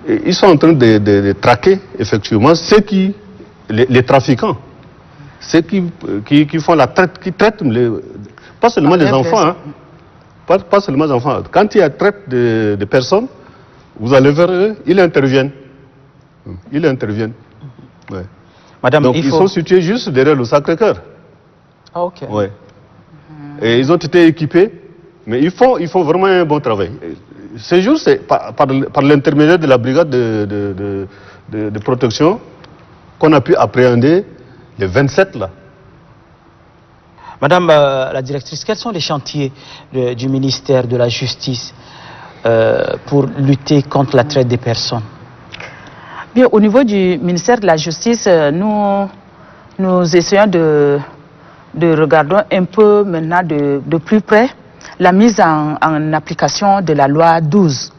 S2: ils sont en train de traquer, effectivement, les trafiquants, ceux qui font la traite, qui traitent pas seulement les enfants, hein, pas seulement les enfants. Quand il y a traite de personnes, vous allez vers eux, ils interviennent. Ils interviennent. Ouais.
S1: Madame,
S2: donc ils sont situés juste derrière le Sacré-Cœur.
S1: Ah, ok.
S2: Ouais. Et ils ont été équipés, mais ils font vraiment un bon travail. Ces jours, c'est par l'intermédiaire de la brigade de protection qu'on a pu appréhender les 27 là.
S1: Madame la directrice, quels sont les chantiers du ministère de la Justice pour lutter contre la traite des personnes?
S3: Bien, au niveau du ministère de la Justice, nous essayons de regarder un peu maintenant de plus près la mise en application de la loi 12.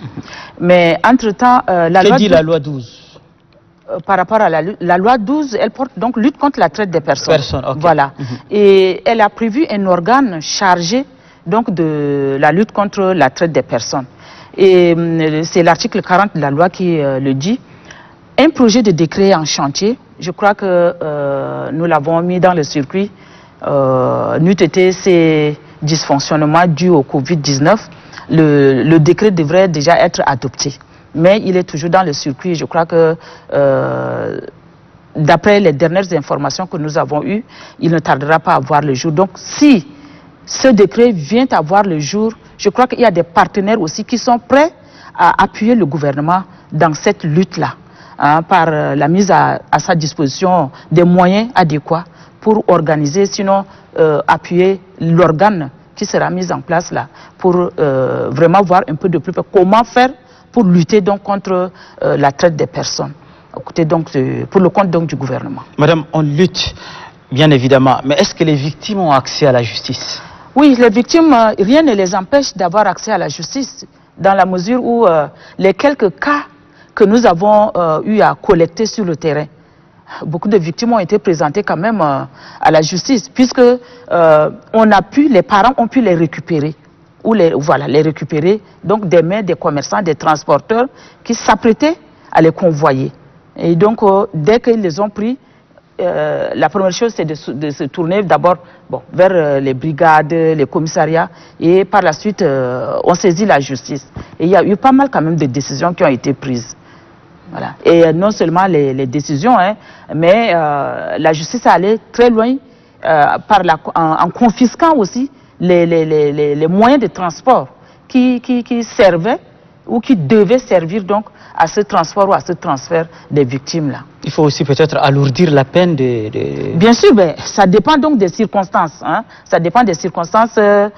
S3: Mais entre-temps,
S1: la loi 12
S3: par rapport à la loi 12, elle porte donc lutte contre la traite des personnes.
S1: Okay.
S3: Voilà. Et elle a prévu un organe chargé donc de la lutte contre la traite des personnes. Et c'est l'article 40 de la loi qui le dit. Un projet de décret en chantier, je crois que nous l'avons mis dans le circuit, n'eût été ces dysfonctionnements dus au Covid-19, le décret devrait déjà être adopté. Mais il est toujours dans le circuit. Je crois que d'après les dernières informations que nous avons eues, il ne tardera pas à voir le jour. Donc si ce décret vient à voir le jour, je crois qu'il y a des partenaires aussi qui sont prêts à appuyer le gouvernement dans cette lutte-là. Par la mise à sa disposition des moyens adéquats pour organiser, sinon appuyer l'organe qui sera mis en place là, pour vraiment voir un peu de plus près comment faire pour lutter donc contre la traite des personnes, donc, pour le compte donc du gouvernement.
S1: Madame, on lutte bien évidemment, mais est-ce que les victimes ont accès à la justice?
S3: Oui, les victimes, rien ne les empêche d'avoir accès à la justice, dans la mesure où les quelques cas que nous avons eu à collecter sur le terrain. Beaucoup de victimes ont été présentées quand même à la justice, puisque les parents ont pu les récupérer, ou les récupérer, donc des mains des commerçants, des transporteurs qui s'apprêtaient à les convoyer. Et donc, dès qu'ils les ont pris, la première chose, c'est de se tourner d'abord vers les brigades, les commissariats, et par la suite, on saisit la justice. Et il y a eu pas mal quand même de décisions qui ont été prises. Voilà. Et non seulement les décisions, hein, mais la justice est allée très loin en confisquant aussi les moyens de transport qui servaient ou qui devaient servir donc à ce transport ou à ce transfert des victimes-là.
S1: Il faut aussi peut-être alourdir la peine
S3: Bien sûr, mais ça dépend donc des circonstances. Hein. Ça dépend des circonstances de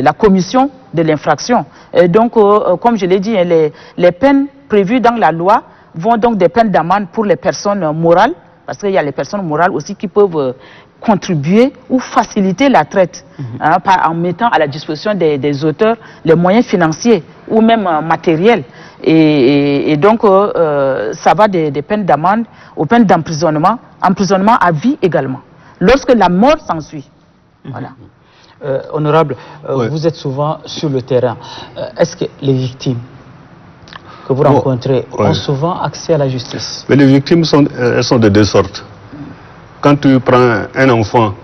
S3: la commission de l'infraction. Donc, comme je l'ai dit, les peines prévues dans la loi vont donc des peines d'amende pour les personnes morales, parce qu'il y a les personnes morales aussi qui peuvent contribuer ou faciliter la traite en mettant à la disposition des auteurs les moyens financiers ou même matériels. Et donc, ça va des peines d'amende aux peines d'emprisonnement, emprisonnement à vie également, lorsque la mort s'ensuit. Voilà.
S1: Honorable, vous êtes souvent sur le terrain. Est-ce que les victimes que vous rencontrez ont souvent accès à la justice?
S2: Mais les victimes, elles sont de deux sortes. Quand tu prends un enfant,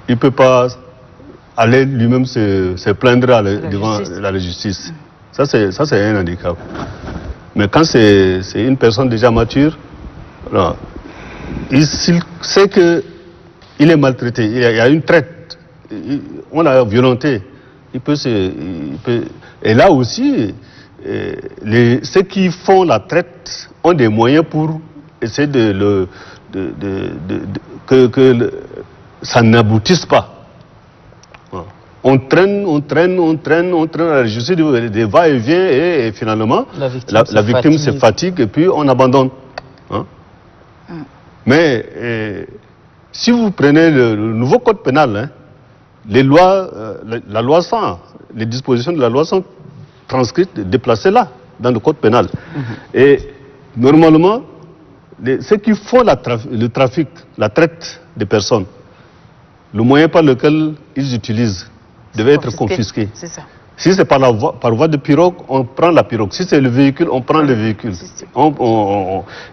S2: il ne peut pas aller lui-même se plaindre devant la justice. Ça, c'est un handicap. Mais quand c'est une personne déjà mature, alors, il sait qu'il est maltraité, il y a une traite, on l'a violenté. Et là aussi, ceux qui font la traite ont des moyens pour essayer que ça n'aboutisse pas. On traîne à la justice, des va-et-vient, et finalement, la victime se fatigue et puis on abandonne. Hein? Mais si vous prenez le nouveau code pénal, hein, les lois, la loi 100, les dispositions de la loi sont transcrites, déplacées là, dans le code pénal. Et normalement, ceux qui font le trafic, la traite des personnes, le moyen par lequel ils utilisent devait être confisqué. Si c'est par voie de pirogue, on prend la pirogue. Si c'est le véhicule, on prend le véhicule.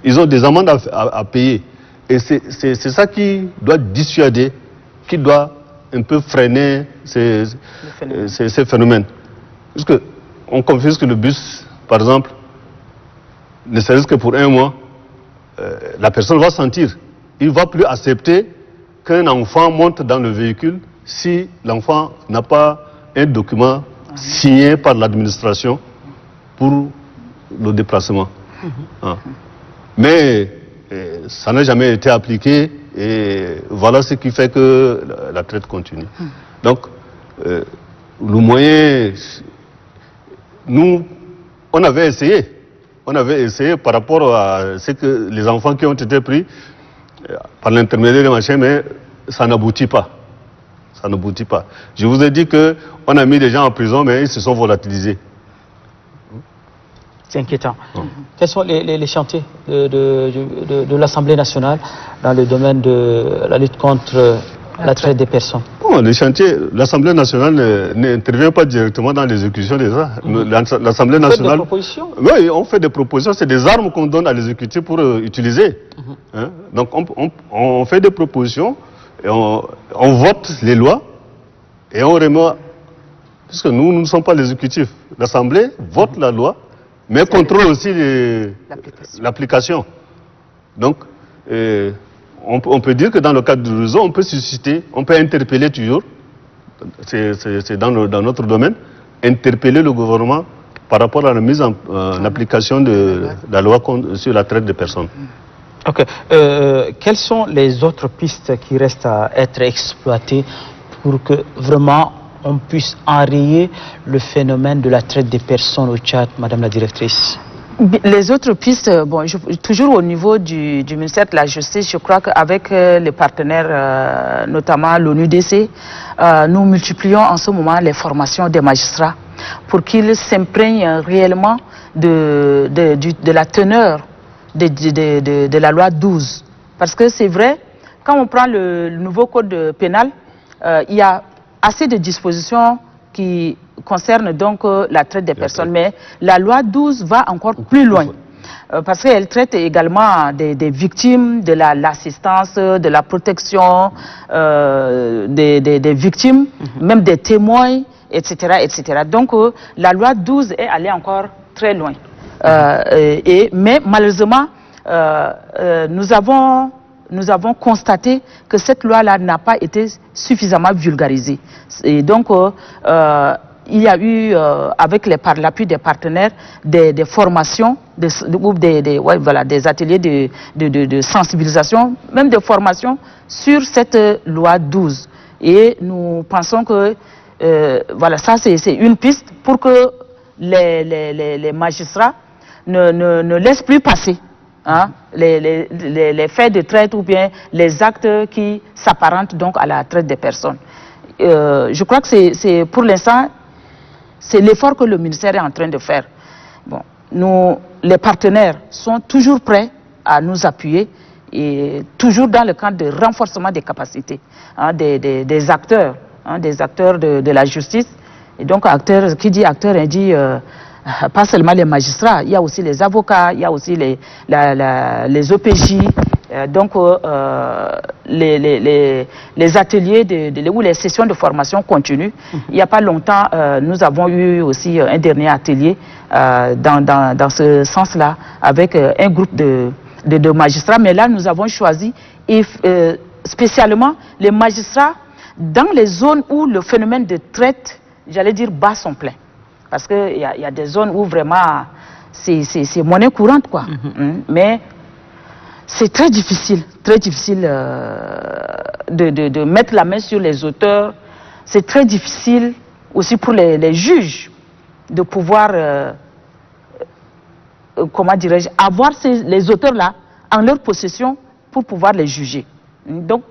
S2: Ils ont des amendes à payer. Et c'est ça qui doit dissuader, qui doit un peu freiner ces phénomènes. Parce qu'on confisque le bus, par exemple, ne serait-ce que pour un mois, la personne va sentir. Il ne va plus accepter qu'un enfant monte dans le véhicule si l'enfant n'a pas un document signé par l'administration pour le déplacement. Mais ça n'a jamais été appliqué et voilà ce qui fait que la traite continue. Donc, le moyen, nous, on avait essayé par rapport à ce que les enfants qui ont été pris par l'intermédiaire des machins, mais ça n'aboutit pas. Ça n'aboutit pas. Je vous ai dit qu'on a mis des gens en prison, mais ils se sont volatilisés.
S1: C'est inquiétant. Quels sont les chantiers de l'Assemblée nationale dans le domaine de la lutte contre la traite des personnes?
S2: Bon, les chantiers, l'Assemblée nationale n'intervient pas directement dans l'exécution des armes. L'Assemblée nationale...
S1: Vous faites des propositions?
S2: Oui, on fait des propositions. C'est des armes qu'on donne à l'exécutif pour utiliser. Hein? Donc on fait des propositions, et on vote les lois, et on remet... Puisque nous ne sommes pas l'exécutif. L'Assemblée vote la loi, mais contrôle aussi l'application. Donc, on peut dire que dans le cadre du réseau, on peut susciter, on peut interpeller toujours, c'est dans notre domaine, interpeller le gouvernement par rapport à la mise en application de la loi sur la traite des personnes.
S1: Ok. Quelles sont les autres pistes qui restent à être exploitées pour que vraiment on puisse enrayer le phénomène de la traite des personnes au Tchad, Madame la Directrice?
S3: Les autres pistes, bon, toujours au niveau du ministère de la Justice, je crois qu'avec les partenaires, notamment l'ONUDC, nous multiplions en ce moment les formations des magistrats pour qu'ils s'imprègnent réellement de la teneur de la loi 12. Parce que c'est vrai, quand on prend le nouveau code pénal, il y a assez de dispositions qui concernent donc la traite des personnes, mais la loi 12 va encore plus loin. Parce qu'elle traite également des victimes, de l'assistance, de la protection des victimes, même des témoins, etc. etc. Donc la loi 12 est allée encore très loin. Mais malheureusement, nous avons constaté que cette loi-là n'a pas été suffisamment vulgarisée. Et donc, il y a eu, avec l'appui des partenaires, des formations, des ateliers de sensibilisation, même des formations sur cette loi 12. Et nous pensons que, voilà, ça c'est une piste pour que les magistrats ne laissent plus passer les faits de traite ou bien les actes qui s'apparentent donc à la traite des personnes. Je crois que c'est pour l'instant, c'est l'effort que le ministère est en train de faire. Bon, nous, les partenaires sont toujours prêts à nous appuyer et toujours dans le cadre de renforcement des capacités des acteurs, de la justice. Et donc, acteurs, qui dit acteurs, il dit pas seulement les magistrats, il y a aussi les avocats, il y a aussi les OPJ, donc les ateliers ou les sessions de formation continues. Il n'y a pas longtemps, nous avons eu aussi un dernier atelier dans ce sens-là avec un groupe de magistrats, mais là nous avons choisi spécialement les magistrats dans les zones où le phénomène de traite, j'allais dire, bat son plein. Parce qu'il y a des zones où vraiment c'est monnaie courante, quoi. Mais c'est très difficile de mettre la main sur les auteurs. C'est très difficile aussi pour les juges de pouvoir, comment dirais-je, avoir les auteurs-là en leur possession pour pouvoir les juger. Donc,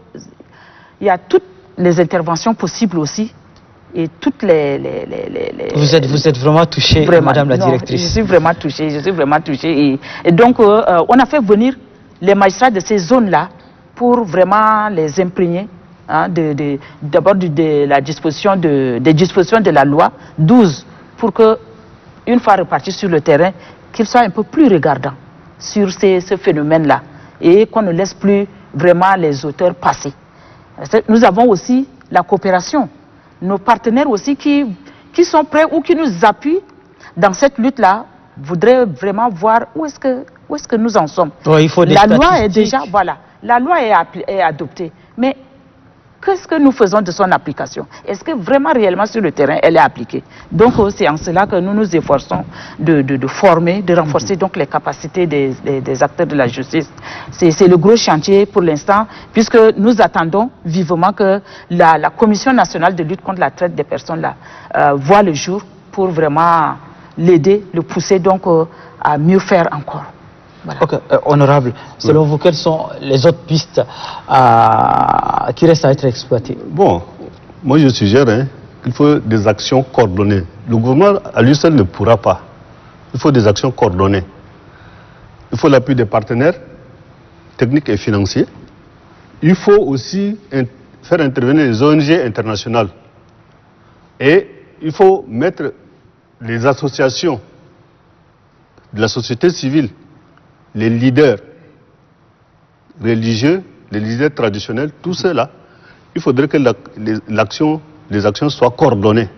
S3: il y a toutes les interventions possibles aussi. Et toutes
S1: Vous êtes vraiment touchée, Madame la directrice.
S3: Je suis vraiment touchée, Et donc, on a fait venir les magistrats de ces zones-là pour vraiment les imprégner d'abord des dispositions de la loi 12, pour que, une fois repartis sur le terrain, qu'ils soient un peu plus regardants sur ce phénomène-là et qu'on ne laisse plus vraiment les auteurs passer. Nous avons aussi la coopération. Nos partenaires aussi qui sont prêts ou qui nous appuient dans cette lutte-là voudraient vraiment voir où est-ce que nous en sommes.
S1: Ouais, il faut des
S3: la loi est déjà, voilà, la loi est adoptée, mais qu'est-ce que nous faisons de son application? Est-ce que vraiment réellement sur le terrain elle est appliquée? Donc c'est en cela que nous nous efforçons de former, de renforcer donc les capacités des acteurs de la justice. C'est le gros chantier pour l'instant, puisque nous attendons vivement que la Commission nationale de lutte contre la traite des personnes là voit le jour pour vraiment l'aider, le pousser donc à mieux faire encore. Voilà.
S1: Ok, honorable, selon vous, quelles sont les autres pistes qui restent à être exploitées?
S2: Bon, moi je suggère qu'il faut des actions coordonnées. Le gouvernement à lui seul ne pourra pas. Il faut des actions coordonnées. Il faut l'appui des partenaires techniques et financiers. Il faut aussi faire intervenir les ONG internationales. Et il faut mettre les associations de la société civile, les leaders religieux, les leaders traditionnels, tout cela, il faudrait que les actions soient coordonnées.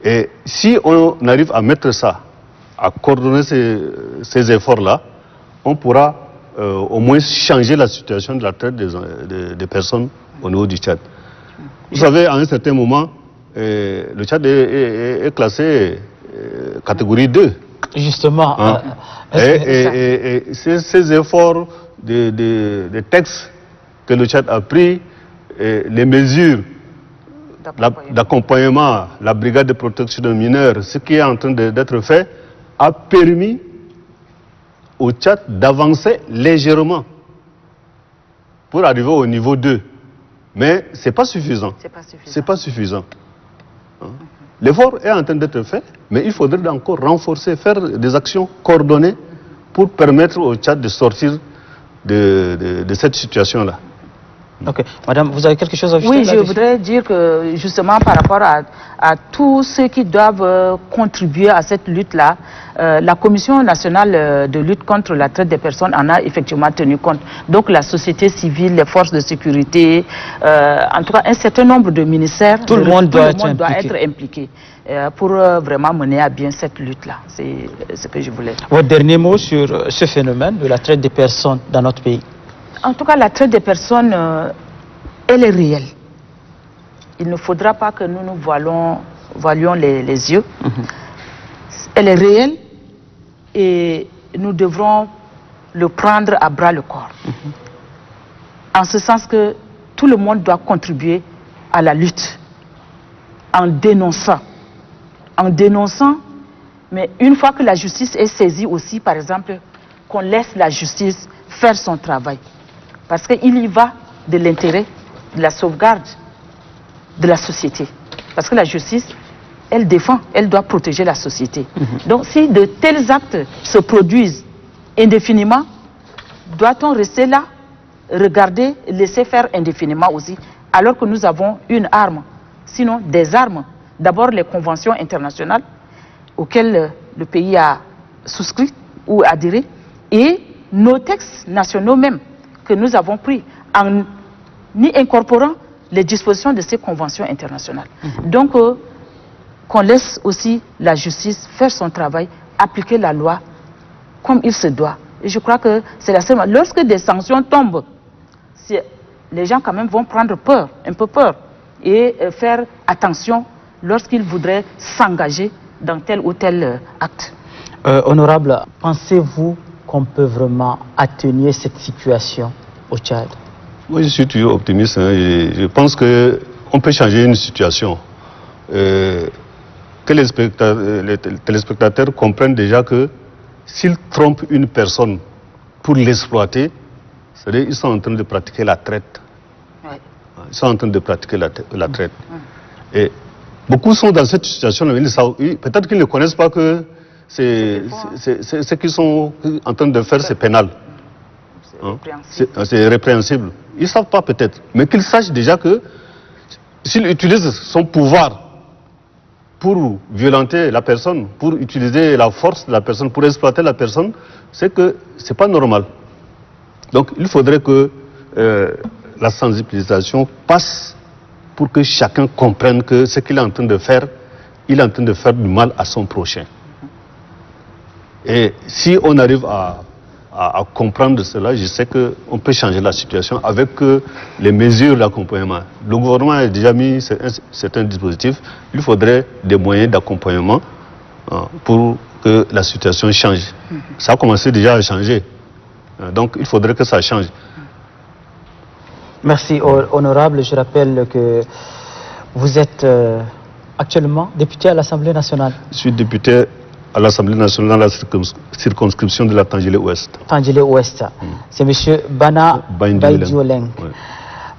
S2: Et si on arrive à mettre ça, à coordonner ces efforts-là, on pourra au moins changer la situation de la traite des personnes au niveau du Tchad. Vous savez, à un certain moment, le Tchad est classé catégorie 2.
S1: Justement.
S2: Et ces efforts de textes que le Tchad a pris, les mesures d'accompagnement, la brigade de protection des mineurs, ce qui est en train d'être fait, a permis au Tchad d'avancer légèrement pour arriver au niveau 2. Mais ce n'est pas suffisant. C'est pas suffisant. L'effort est en train d'être fait, mais il faudrait encore renforcer, faire des actions coordonnées pour permettre au Tchad de sortir de cette situation-là.
S1: Ok. Madame, vous avez quelque chose à ajouter?
S3: Oui, je voudrais dire que justement par rapport à tous ceux qui doivent contribuer à cette lutte-là, la Commission nationale de lutte contre la traite des personnes en a effectivement tenu compte. Donc la société civile, les forces de sécurité, en tout cas un certain nombre de ministères,
S1: tout le monde doit être
S3: impliqué pour vraiment mener à bien cette lutte-là. C'est ce que je voulais.
S1: Votre dernier mot sur ce phénomène de la traite des personnes dans notre pays?
S3: En tout cas, la traite des personnes, elle est réelle. Il ne faudra pas que nous nous voilions les yeux. Elle est réelle et nous devrons le prendre à bras le corps. En ce sens que tout le monde doit contribuer à la lutte en dénonçant. Mais une fois que la justice est saisie aussi, par exemple, qu'on laisse la justice faire son travail. Parce qu'il y va de l'intérêt, de la sauvegarde de la société. Parce que la justice, elle défend, elle doit protéger la société. Donc si de tels actes se produisent indéfiniment, doit-on rester là, regarder, laisser faire indéfiniment aussi, alors que nous avons une arme, sinon des armes. D'abord les conventions internationales auxquelles le pays a souscrit ou adhéré, et nos textes nationaux même, que nous avons pris en y incorporant les dispositions de ces conventions internationales. Donc, qu'on laisse aussi la justice faire son travail, appliquer la loi comme il se doit. Et je crois que c'est la seule... Lorsque des sanctions tombent, les gens quand même vont prendre peur, un peu peur, et faire attention lorsqu'ils voudraient s'engager dans tel ou tel acte.
S1: Honorable, pensez-vous qu'on peut vraiment atténuer cette situation au Tchad?
S2: Moi, je suis toujours optimiste et je pense qu'on peut changer une situation. Que les téléspectateurs comprennent déjà que s'ils trompent une personne pour l'exploiter, c'est-à-dire qu'ils sont en train de pratiquer la traite. Ouais. Ils sont en train de pratiquer la traite. Et beaucoup sont dans cette situation. Peut-être qu'ils ne connaissent pas que ce qu'ils sont en train de faire, c'est pénal. C'est répréhensible. Ils ne savent pas peut-être, mais qu'ils sachent déjà que s'ils utilisent son pouvoir pour violenter la personne, pour utiliser la force de la personne, pour exploiter la personne, c'est que ce n'est pas normal. Donc il faudrait que la sensibilisation passe pour que chacun comprenne que ce qu'il est en train de faire, il est en train de faire du mal à son prochain. Et si on arrive à comprendre cela, je sais qu'on peut changer la situation avec les mesures d'accompagnement. Le gouvernement a déjà mis certains dispositifs. Il faudrait des moyens d'accompagnement pour que la situation change. Ça a commencé déjà à changer. Donc il faudrait que ça change.
S1: Merci, honorable. Je rappelle que vous êtes actuellement député à l'Assemblée nationale.
S2: Je suis député à l'Assemblée nationale dans la circonscription de la Tangélé-Ouest.
S1: Tangélé-Ouest. C'est M. Bana Baïdioleng. Ouais.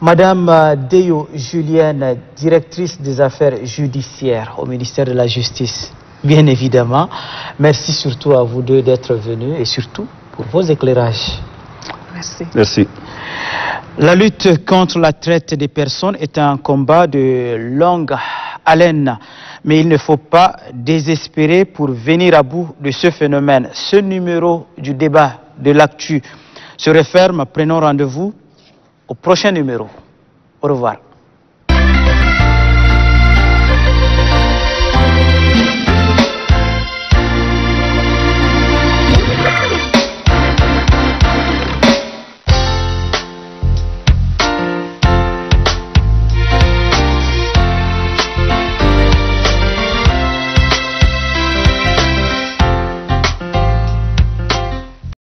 S1: Madame Deyo Julienne, directrice des affaires judiciaires au ministère de la Justice, bien évidemment. Merci surtout à vous deux d'être venus et surtout pour vos éclairages.
S3: Merci.
S2: Merci.
S1: La lutte contre la traite des personnes est un combat de longue haleine. Mais il ne faut pas désespérer pour venir à bout de ce phénomène. Ce numéro du débat de l'actu se referme. Prenons rendez-vous au prochain numéro. Au revoir.